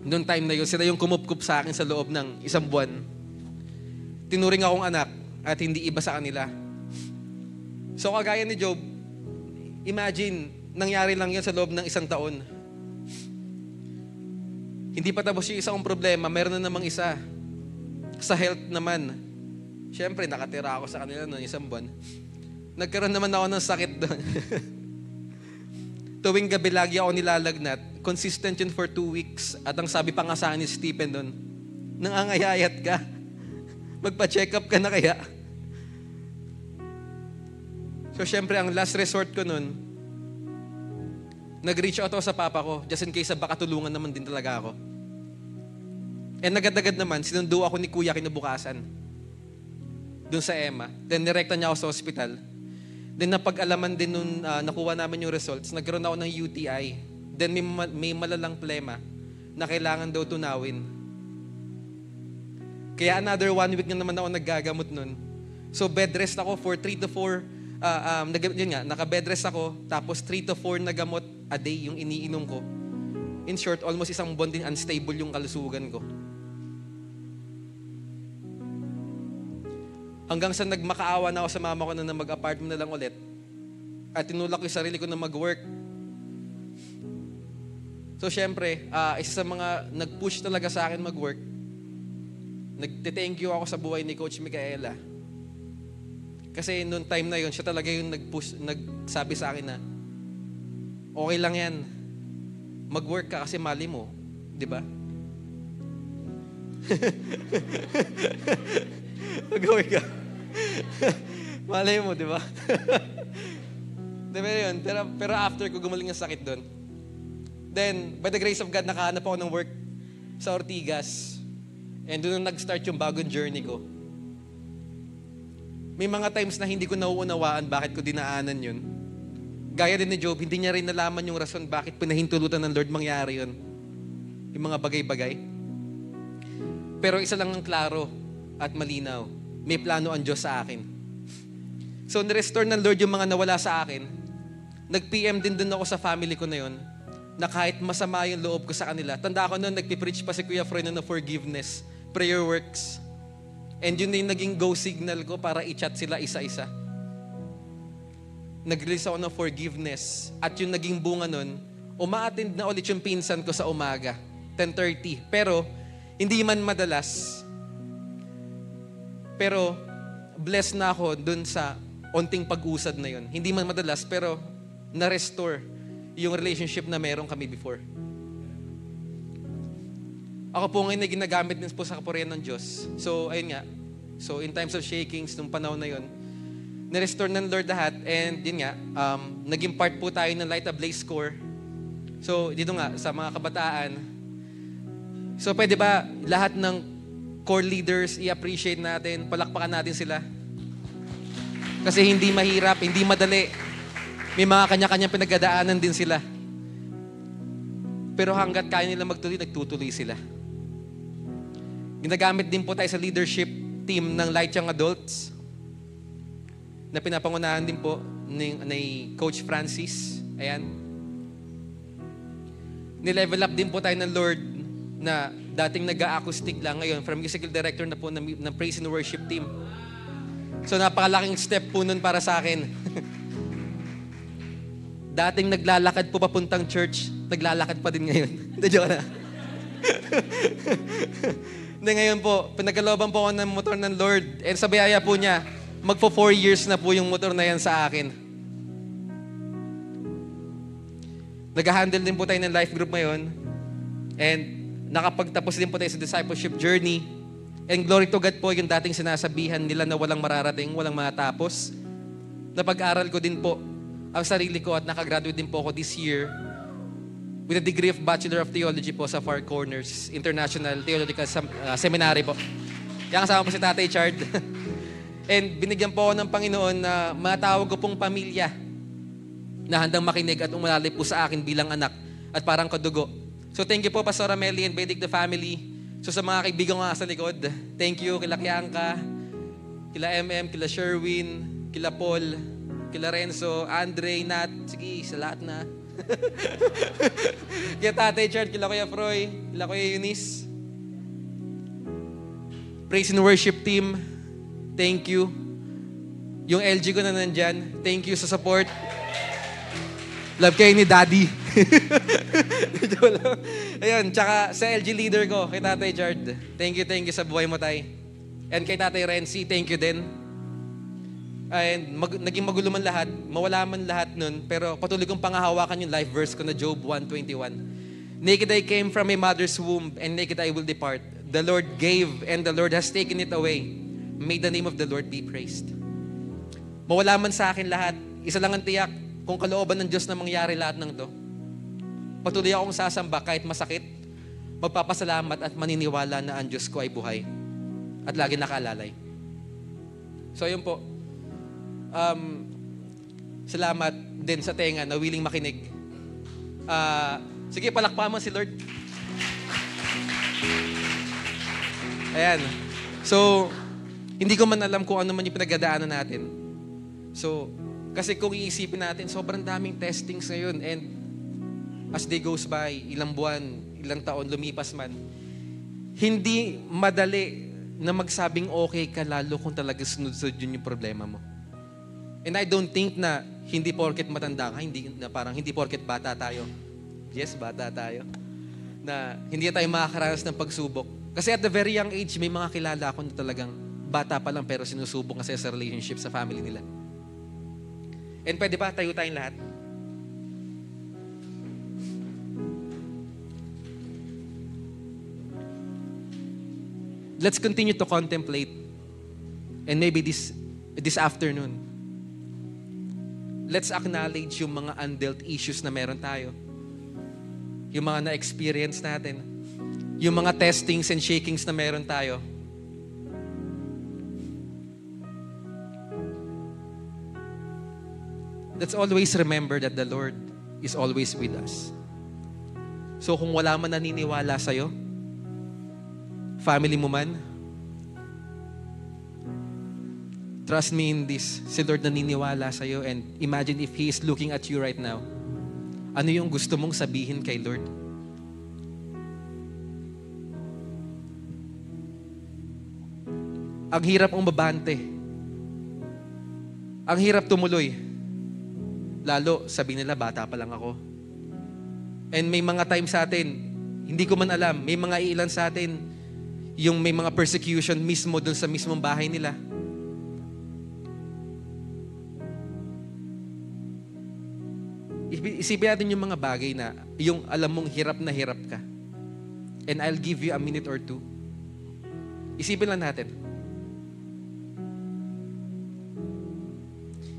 noong time na yun, sila yung kumupkup sa akin sa loob ng 1 buwan. Tinuring akong anak at hindi iba sa kanila. So, kagaya ni Job, imagine, nangyari lang yan sa loob ng 1 taon. Hindi pa tapos yung isang problema, meron na namang isa. Sa health naman, syempre, nakatira ako sa kanila noong 1 buwan. Nagkaroon naman ako ng sakit doon. Tuwing gabi lagi ako nilalagnat. Consistent yun for 2 weeks. At ang sabi pa nga sa akin ni Stephen doon, nangangayayat ka. Magpa-check up ka na kaya. So syempre, ang last resort ko noon, nag-reach out ako sa papa ko, just in case baka tulungan naman din talaga ako. And agad-agad naman, sinundo ako ni Kuya kinabukasan. Doon sa Emma. Then nirekta niya ako sa hospital. Then napag-alaman din nung nakuha namin yung results, nagkaroon ako ng UTI. Then may malalang plema na kailangan daw tunawin. Kaya another 1 week na naman ako naggagamot nun. So bed rest ako for 3 to 4, naka-bed rest ako, tapos 3 to 4 na gamot a day yung iniinom ko. In short, almost 1 buwan din unstable yung kalusugan ko. Hanggang sa nagmakaawa na ako sa mama ko na mag-apartment na lang ulit. At tinulak ko yung sarili ko na mag-work. So, syempre, isa sa mga nag-push talaga sa akin mag-work, nag-thank you ako sa buhay ni Coach Micaela. Kasi noong time na yun, siya talaga yung nag-push, nagsabi sa akin na, okay lang yan. Mag-work ka kasi mali mo. Di ba? Mag-work ka. Malay mo, di ba? Diba yun? Pero after ko gumaling ang sakit doon. Then, by the grace of God, nakahanap ako ng work sa Ortigas. And doon nag-start yung bagong journey ko. May mga times na hindi ko nauunawaan bakit ko dinaanan yun. Gaya din ni Job, hindi niya rin nalaman yung rason bakit pinahintulutan ng Lord mangyari yun. Yung mga bagay-bagay. Pero isa lang ang klaro at malinaw. May plano ang Diyos sa akin. So, nirestore ng Lord yung mga nawala sa akin. Nag-PM din dun ako sa family ko na yun, na kahit masama yung loob ko sa kanila. Tanda ko noon, nagpipreach pa si Kuya Froy na forgiveness, prayer works. And yun na yung naging go signal ko para i-chat sila isa-isa. Nag-release ako ng forgiveness. At yung naging bunga nun, uma-attend na ulit yung pinsan ko sa umaga, 10:30. Pero, hindi man madalas. Pero, blessed na ako dun sa onting pag-usad na yun. Hindi man madalas, pero na-restore yung relationship na meron kami before. Ako po ngayon ay ginagamit din po sa kapurihan ng Diyos. So, ayun nga. So, in times of shakings, nung panahon na yun, na-restore ng Lord lahat. And yun nga, naging part po tayo ng Light Ablaze Core. So, dito nga, sa mga kabataan. So, pwede ba lahat ng core leaders i-appreciate natin, palakpakan natin sila? Kasi hindi mahirap, hindi madali. May mga kanya-kanyang pinagdadaanan din sila. Pero hanggat kaya nila magtuloy, nagtutuloy sila. Ginagamit din po tayo sa leadership team ng Light Young Adults na pinapangunahan din po ni Coach Francis. Ayan. Nilevel up din po tayo ng Lord na dating nag-acoustic lang ngayon, from musical director na po ng praise and worship team. So napakalaking step po nun para sa akin. Dating naglalakad po papuntang church, naglalakad pa din ngayon. Hindi, joke na. Hindi, ngayon po, pinagkalooban po ako ng motor ng Lord. And sa biyaya po niya, magpo 4 years na po yung motor na yan sa akin. Nag-handle din po tayo ng life group ngayon. And nakapagtapos din po tayo sa discipleship journey. And glory to God po, yung dating sinasabihan nila na walang mararating, walang matapos. Napag-aral ko din po ang sarili ko at nakagraduate din po ako this year with a degree of Bachelor of Theology po sa Far Corners International Theological Seminary po. Kaya kasama po si Tatay Chard. And binigyan po ako ng Panginoon na matawag ko pong pamilya na handang makinig at umalalay po sa akin bilang anak at parang kadugo. So thank you po, Pastor Amelie and Benedict the family. So sa mga kaibigan ko nga sa likod, thank you kila Kianka, kila MM, kila Sherwin, kila Paul, kila Renzo, Andre, Nat, sige, sa lahat na. Kaya Tatay Chard, kila Kuya Froy, kila Kuya Eunice. Praise and worship team, thank you. Yung LG ko na nandyan, thank you sa support. Love kayo ni Daddy. Ayun, tsaka sa LG leader ko, kay Tatay Chard, thank you sa buhay mo, Tay. And kay Tatay Renzi, thank you din. And naging magulo man lahat, mawala man lahat nun, pero patuloy kong pangahawakan yung life verse ko na Job 1:21. Naked I came from my mother's womb, and naked I will depart. The Lord gave, and the Lord has taken it away. May the name of the Lord be praised. Mawala man sa akin lahat, isa lang ang tiyak, kung kalooban ng Diyos na mangyari lahat ng to. Patuloy akong sasamba kahit masakit, magpapasalamat at maniniwala na ang Diyos ko ay buhay at lagi nakaalalay. So yun po. Salamat din sa tenga na willing makinig. Sige, palakpakan mo si Lord. Ayan. So, hindi ko man alam kung ano man yung pinagdadaanan natin. So, kasi kung iisipin natin, sobrang daming testings ngayon and as day goes by, ilang buwan, ilang taon, lumipas man, hindi madali na magsabing okay ka lalo kung talaga sunod-sunod yun yung problema mo. And I don't think na hindi porket matanda ka, hindi porket bata tayo. Yes, bata tayo. Na hindi tayo makakaranas ng pagsubok. Kasi at the very young age, may mga kilala ako na talagang bata pa lang pero sinusubok kasi sa relationship sa family nila. And pwede ba tayo tayong lahat? Let's continue to contemplate. And maybe this afternoon, let's acknowledge yung mga undealt issues na meron tayo. Yung mga na-experience natin. Yung mga testings and shakings na meron tayo. Let's always remember that the Lord is always with us. So kung wala man naniniwala sa'yo, family mo man, trust me in this. Si Lord naniniwala sa'yo, and imagine if He is looking at you right now. Ano yung gusto mong sabihin kay Lord? Ang hirap ang babante. Ang hirap tumuloy. Lalo, sabi nila, bata pa lang ako. And may mga time sa atin, hindi ko man alam, may mga ilan sa atin, yung may mga persecution mismo dun sa mismong bahay nila. Isipin natin yung mga bagay na, yung alam mong hirap na hirap ka. And I'll give you a minute or two. Isipin lang natin.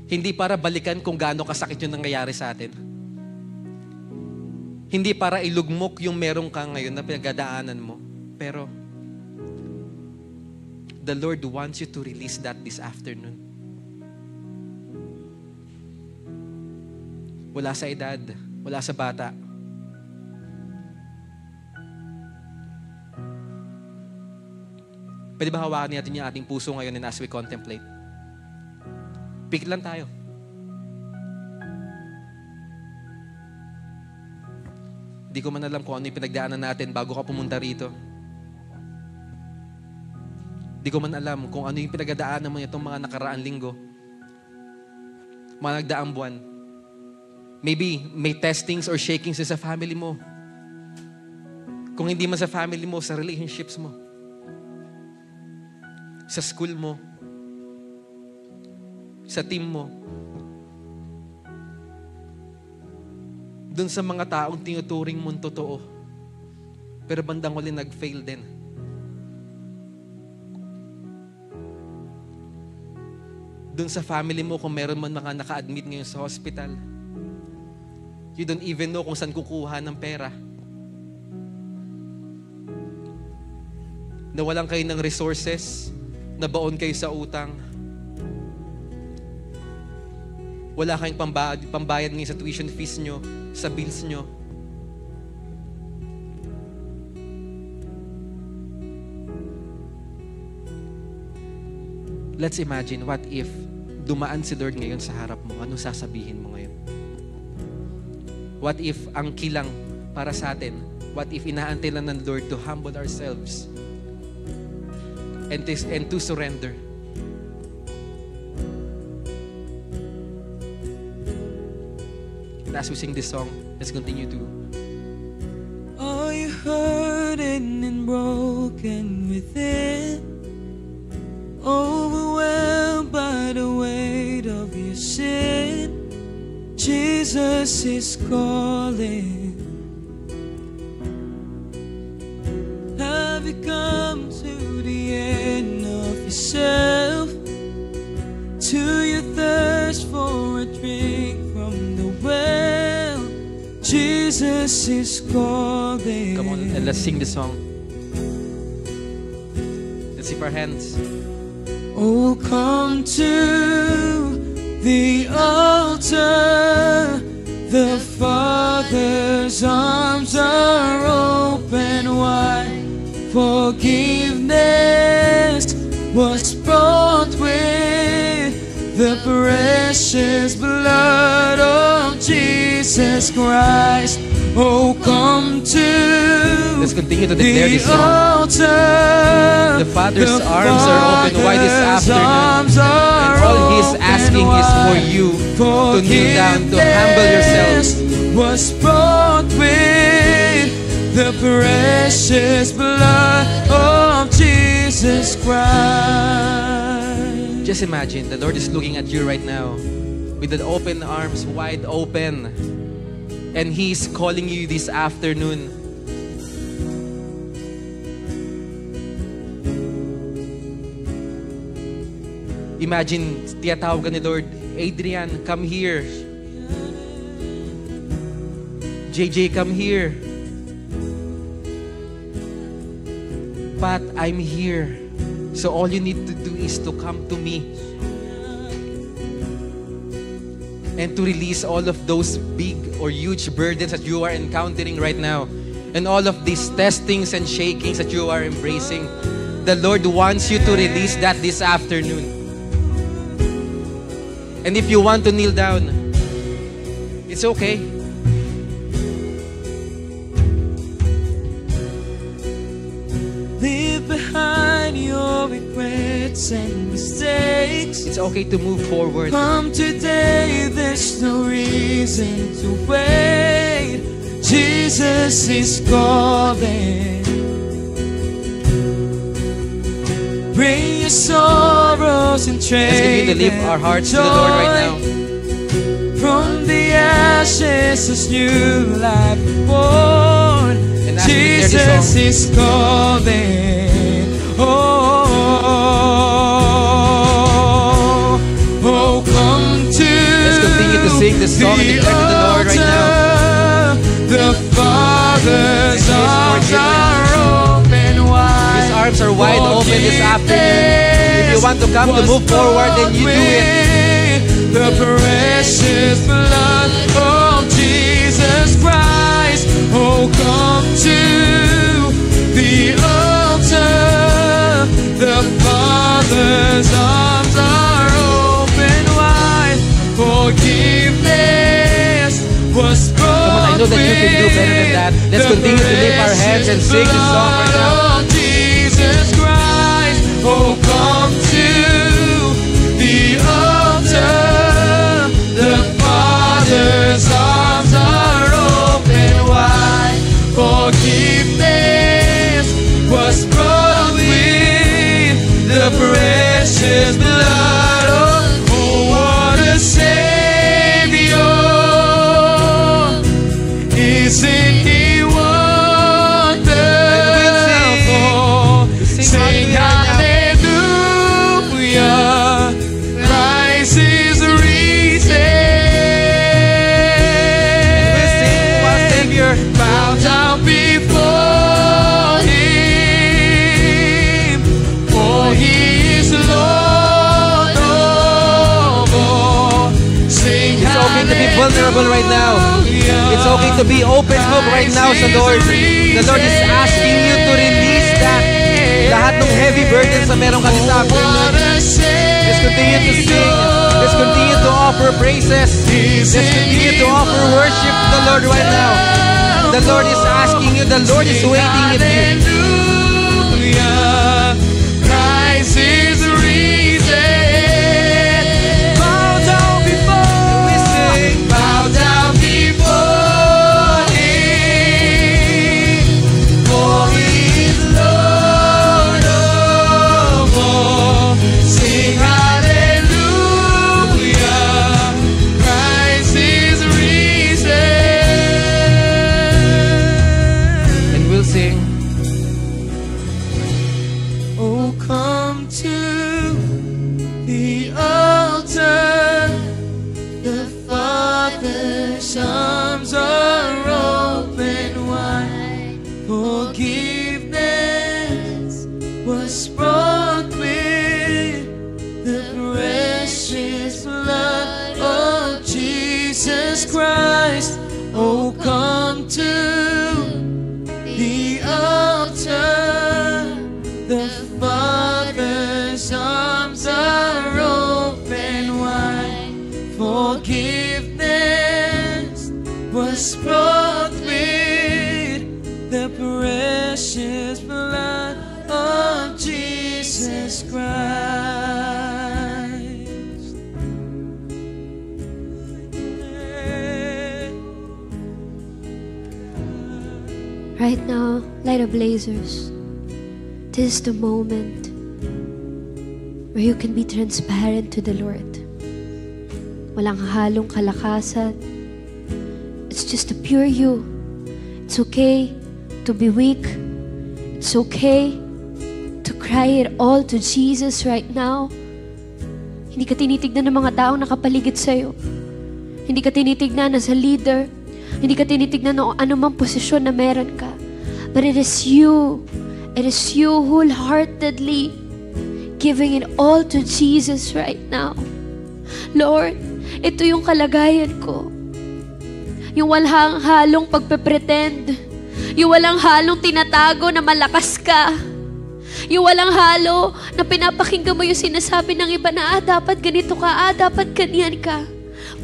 Hindi para balikan kung gaano kasakit yung nangyayari sa atin. Hindi para ilugmok yung meron ka ngayon na pinagdadaanan mo. Pero, the Lord wants you to release that this afternoon. Wala sa edad, wala sa bata. Pwede ba hawakan natin yung ating puso ngayon and as we contemplate? Pick lang tayo. Di ko man alam kung ano yung pinagdaanan natin bago ka pumunta rito. Di ko man alam kung ano yung pinagdaanan mo itong mga nakaraang linggo. Mga nagdaang buwan. Maybe may testings or shakings sa family mo. Kung hindi man sa family mo, sa relationships mo. Sa school mo. Sa team mo. Doon sa mga taong tinuturing mong totoo. Pero bandang huli nag-fail din. Doon sa family mo, kung meron man mga naka-admit ngayon sa hospital, you don't even know kung saan kukuha ng pera. Nawalan kayo ng resources, nabaon kayo sa utang. Wala kayong pambayad ngayon sa tuition fees nyo, sa bills nyo. Let's imagine, what if dumaan si Lord ngayon sa harap mo? Ano sasabihin mo ngayon? What if ang kilang para sa atin? What if inaantay lang ng Lord to humble ourselves and to surrender? And as we sing this song, let's continue to. Are you hurting and broken within? Overwhelmed by the weight of your sin, Jesus is calling. Have you come to the end of yourself? To your thirst for a drink from the well, Jesus is calling. Come on, and let's sing this song. Let's lift our hands. Oh, come to the altar. The Father's arms are open wide. Forgiveness was bought with the precious blood of Jesus Christ. Oh, come to Let's continue to declare the this song. altar. The Father's arms are open wide this Father's afternoon. arms are And all He's open asking is for wide. you to kneel down, to humble yourself. Forgiveness was brought with the precious blood of Jesus Christ. Just imagine, the Lord is looking at you right now with the open arms wide open. And He's calling you this afternoon. Imagine, tiyatawag ka ni Lord, Adrian, come here. JJ, come here. Pat, I'm here. So all you need to do is to come to me. And to release all of those big or huge burdens that you are encountering right now. And all of these testings and shakings that you are embracing. The Lord wants you to release that this afternoon. And if you want to kneel down, it's okay. Leave behind your regrets and mistakes. It's okay to move forward. Come today, there's no reason to wait. Jesus is calling. Bring your sorrows and trade. Let's continue to lift our hearts to the Lord right now. From the ashes, this new life born. And as we declare this Jesus song, is calling. Oh, come to. Let's continue to sing this song and declare to the Lord right now. The Father's And He is arms forgiven. are open wide. His arms are wide open this afternoon. If you want to come to move forward, then you do it. The precious blood of Jesus Christ. Oh, come to the altar. The Father's arms are open wide. Forgiveness was brought. Come on, I know that you can do better than that. Let's continue to lift our hands and sing this song right now. Jesus Christ, oh come to the altar. The Father's arms are open wide. Forgiveness was brought with the precious blood. Oh, what a Savior! Isn't He wonderful? Sing hallelujah, Christ is risen. Bow down before Him, for He is Lord of all. Sing It's okay to be vulnerable right now. It's okay to be open book right now sa Lord. The Lord is asking you to release that. Lahat ng heavy burdens na meron ka this afternoon. Let's continue to sing. Let's continue to offer praises. Let's continue to offer worship to the Lord right now. The Lord is asking you. The Lord is waiting with you. Hallelujah, Christ is risen. Bow down before Him. Bow down before Him, for He is Lord of all. Sing hallelujah, Christ is risen. And we'll sing. Oh, come to Christ. Right now, Light of Blazers, this is the moment where you can be transparent to the Lord. Walang halong kalakasan. It's just a pure you. It's okay to be weak. It's okay to cry it all to Jesus right now. Hindi ka tinitignan ng mga taong nakapaligid sa'yo. Hindi ka tinitignan na sa leader. Hindi ka tinitignan ng anumang posisyon na meron ka. But it is you. It is you wholeheartedly giving it all to Jesus right now. Lord, ito yung kalagayan ko. Yung walang halong pagpe-pretend. Yung walang halong tinatago na malakas ka. Yung walang halo na pinapakinggan mo yung sinasabi ng iba na, dapat ganito ka, dapat ganyan ka.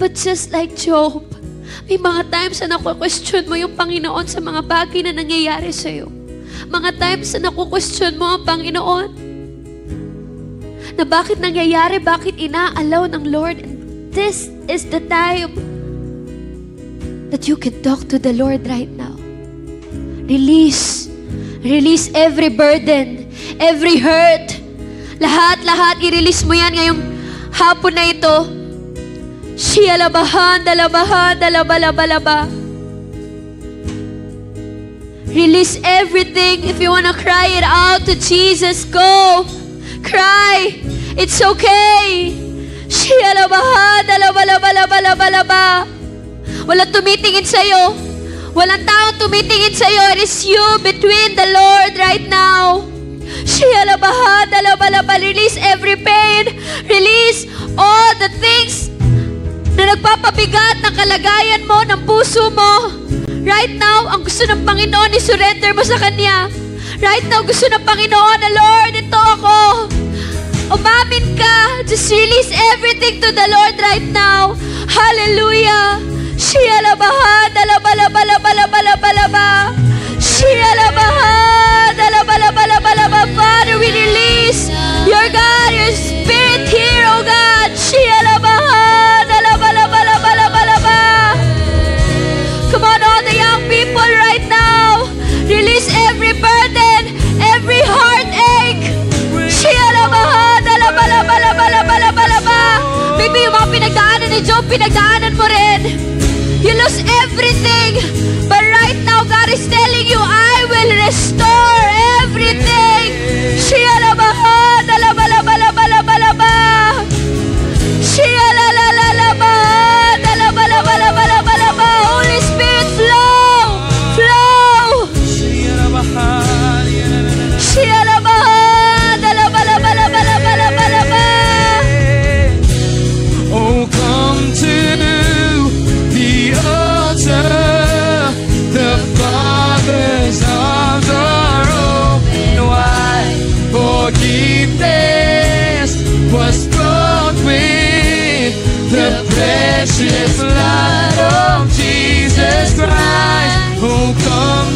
But just like Job, may mga times na naku-question mo yung Panginoon sa mga bagay na nangyayari sa'yo. Mga times na naku-question mo ang Panginoon na bakit nangyayari, bakit ina-allow ng Lord. And this is the time that you can talk to the Lord right now. Release every burden, every hurt. Lahat, i-release mo yan ngayong hapon na ito. Shiyalabahan, dalabahan, dalabalaba. Release everything. If you want to cry it out to Jesus, go. Cry. It's okay. Shiyalabahan, dalabalaba. Walang tumitingin sa'yo. Walang taong tumitingin sa'yo. It is you between the Lord right now. Shiyalabahan, dalabalaba. Release every pain. Release all the things na nagpapabigat ng kalagayan mo, ng puso mo. Right now, ang gusto ng Panginoon, i-surrender mo sa Kanya. Right now, gusto ng Panginoon na, Lord, ito ako. Umamin ka. Just release everything to the Lord right now. Hallelujah. Shiyalabahan, dalabalaba. Shiyalabahan, dalabalaba. Father, we release your God, your Spirit here, oh God. Shiyalabahan, dalabalaba. Come on, all the young people right now. Release every burden, every heartache. Shiyalabahan, dalabalaba. Maybe yung mga pinagdaanan ni Job, pinagdaanan mo rin. You lost everything. But right now, God is telling you, I will restore everything. Shiyalabahan, dalabalaba. Shiyalalabahan, dalabalaba. Holy Spirit, flow. Shiyalabahan, dalabalaba. Oh, come to the altar. The Father's arms are open wide. Forgiveness was brought with the precious blood of Jesus Christ. Oh, come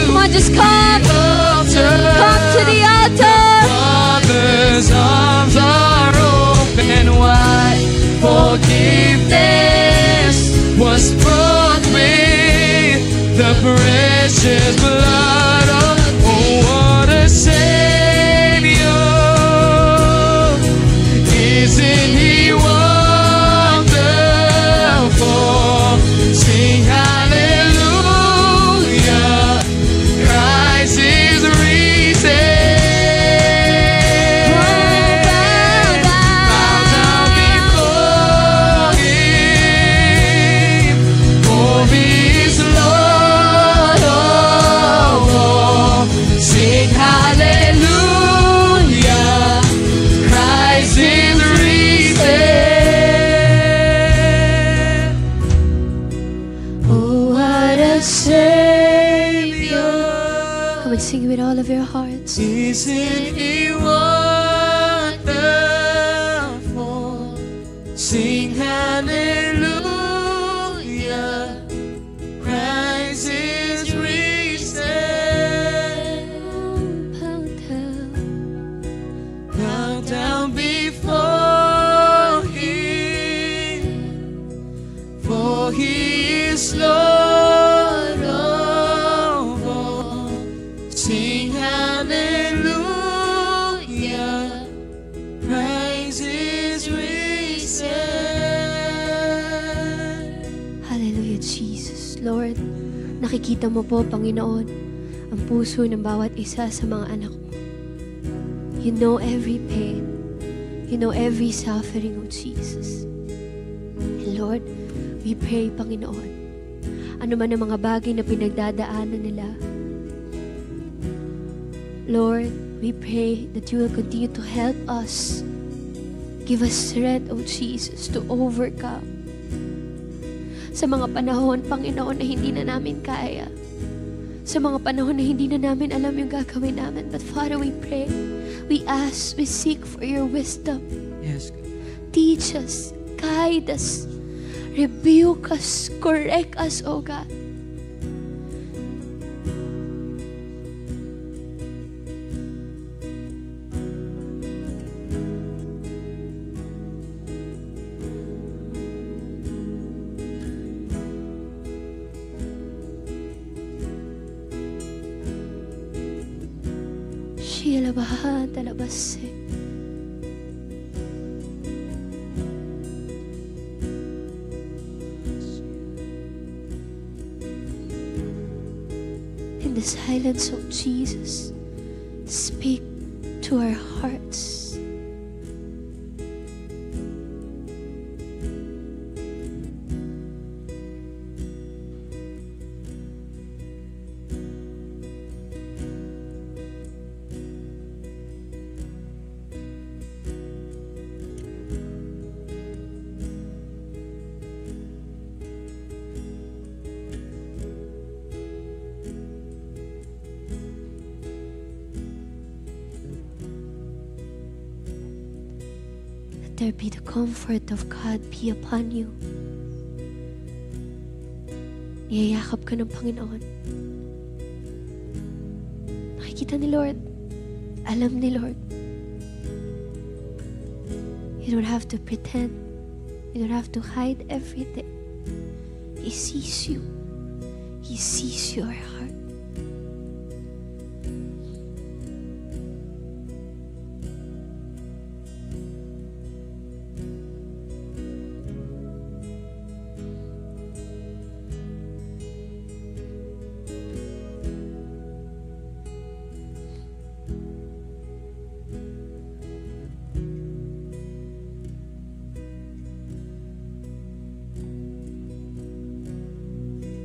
Come on, just come. the altar. Come to the altar. Father's arms are open wide. Forgiveness was brought with the precious blood of. Oh, what a Savior! Isn't He wonderful? Sing hallelujah! Christ is risen. Bow down before Him, for He is Lord of all. Sing hallelujah! Christ is risen. Oh, what a Savior. Come and sing with all of your hearts. Isn't He wonderful? Sing hallelujah! Christ is risen. Bow down Nakikita mo po, Panginoon, ang puso ng bawat isa sa mga anak mo. You know every pain. You know every suffering, oh Jesus. And Lord, we pray, Panginoon, ano man ang mga bagay na pinagdadaanan nila, Lord, we pray that you will continue to help us. Give us strength, oh Jesus, to overcome. Sa mga panahon, Panginoon, na hindi na namin kaya. Sa mga panahon na hindi na namin alam yung gagawin namin. But Father, we pray, we ask, we seek for your wisdom. Yes, God. Teach us, guide us, rebuke us, correct us, oh God. Shilabah talabase. In the silence of Jesus, speak to our hearts. There be the comfort of God be upon you. Niyayakap ka ng Panginoon. Nakikita ni Lord. Alam ni Lord. You don't have to pretend. You don't have to hide everything. He sees you. He sees your heart.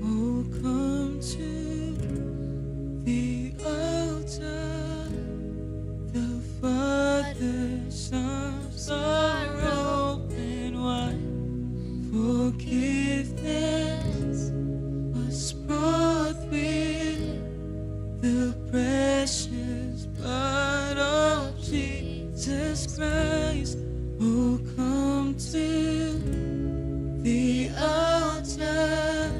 Oh, come to the altar. The Father's arms are open wide. Forgiveness was brought with the precious blood of Jesus Christ. Oh, come to the altar.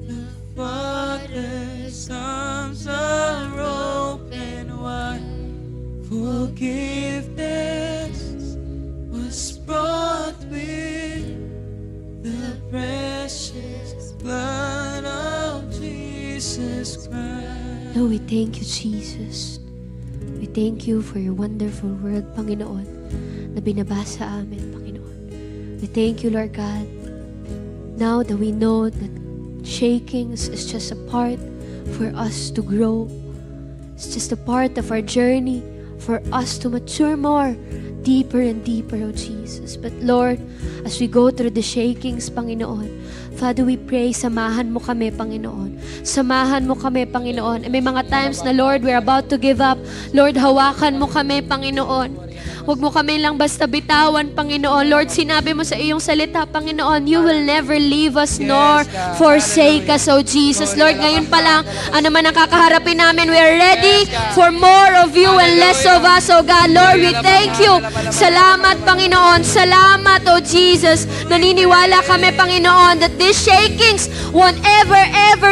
The Father's arms are open wide. Forgiveness was brought with the precious blood of Jesus Christ. Lord, we thank you, Jesus. We thank you for your wonderful word, Panginoon, na binabasa amin, Panginoon. We thank you, Lord God, now that we know that shakings is just a part for us to grow. It's just a part of our journey for us to mature more, deeper and deeper, oh Jesus. But Lord, as we go through the shakings, Panginoon, Father, we pray, samahan mo kami, Panginoon. Samahan mo kami, Panginoon. And may mga times na, Lord, we're about to give up. Lord, hawakan mo kami, Panginoon. Huwag mo kami lang basta bitawan, Panginoon. Lord, sinabi mo sa iyong salita, Panginoon, you will never leave us nor forsake us, oh Jesus. Lord, ngayon pa lang, ano man ang kakaharapin namin, we are ready for more of you and less of us, oh God. Lord, we thank you. Salamat, Panginoon. Salamat, oh Jesus. Naniniwala kami, Panginoon, that these shakings won't ever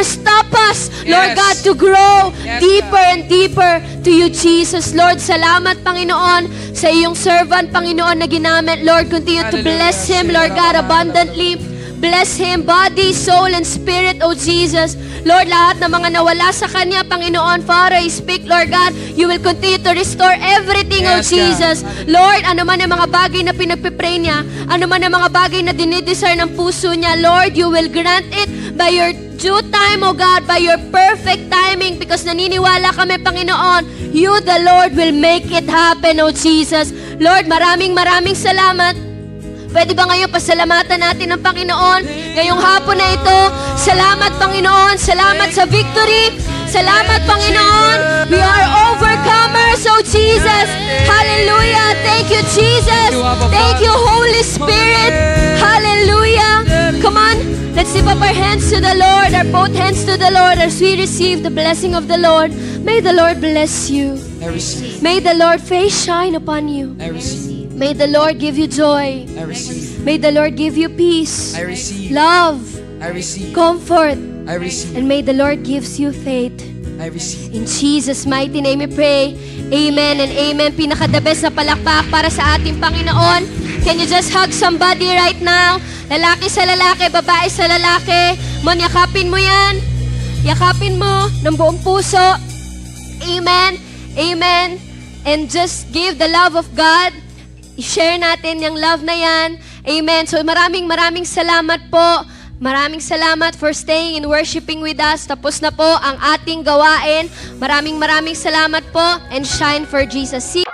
stop us, Lord God, to grow deeper and deeper to you, Jesus. Lord, salamat, Panginoon, sa iyong servant, Panginoon, na ginamit. Lord, continue to bless him, Lord God, abundantly. Bless him, body, soul, and spirit, oh Jesus. Lord, lahat ng mga nawala sa kanya, Panginoon, Father, I speak, Lord God, you will continue to restore everything, oh Jesus. Lord, ano man ang mga bagay na pinagpipray niya, ano man ang mga bagay na dinidesire ng puso niya, Lord, you will grant it by your due time, O God, by your perfect timing, because naniniwala kami, Panginoon, you, the Lord, will make it happen, O Jesus. Lord, maraming salamat. Pwede ba ngayon pasalamatan natin ang Panginoon? Ngayong hapon na ito, salamat, Panginoon. Salamat sa victory. Salamat, Panginoon. We are overcomers, oh Jesus. Hallelujah. Thank you, Jesus. Thank you, Holy Spirit. Hallelujah. Come on, let's lift up our hands to the Lord, our both hands to the Lord as we receive the blessing of the Lord. May the Lord bless you. I receive. May the Lord face shine upon you. I receive. May the Lord give you joy. I receive. May the Lord give you peace, I receive. love, I receive. comfort, I receive. and may the Lord gives you faith. I receive. In Jesus' mighty name we pray. Amen and amen. Pinaka-the best na palakpak para sa ating Panginoon. Can you just hug somebody right now? Lalaki sa lalaki, babae sa lalaki. Mon, yakapin mo yan. Yakapin mo ng buong puso. Amen. Amen. And just give the love of God. I-share natin yung love na yan. Amen. So maraming salamat po. Maraming salamat for staying and worshiping with us. Tapos na po ang ating gawain. Maraming salamat po and shine for Jesus. See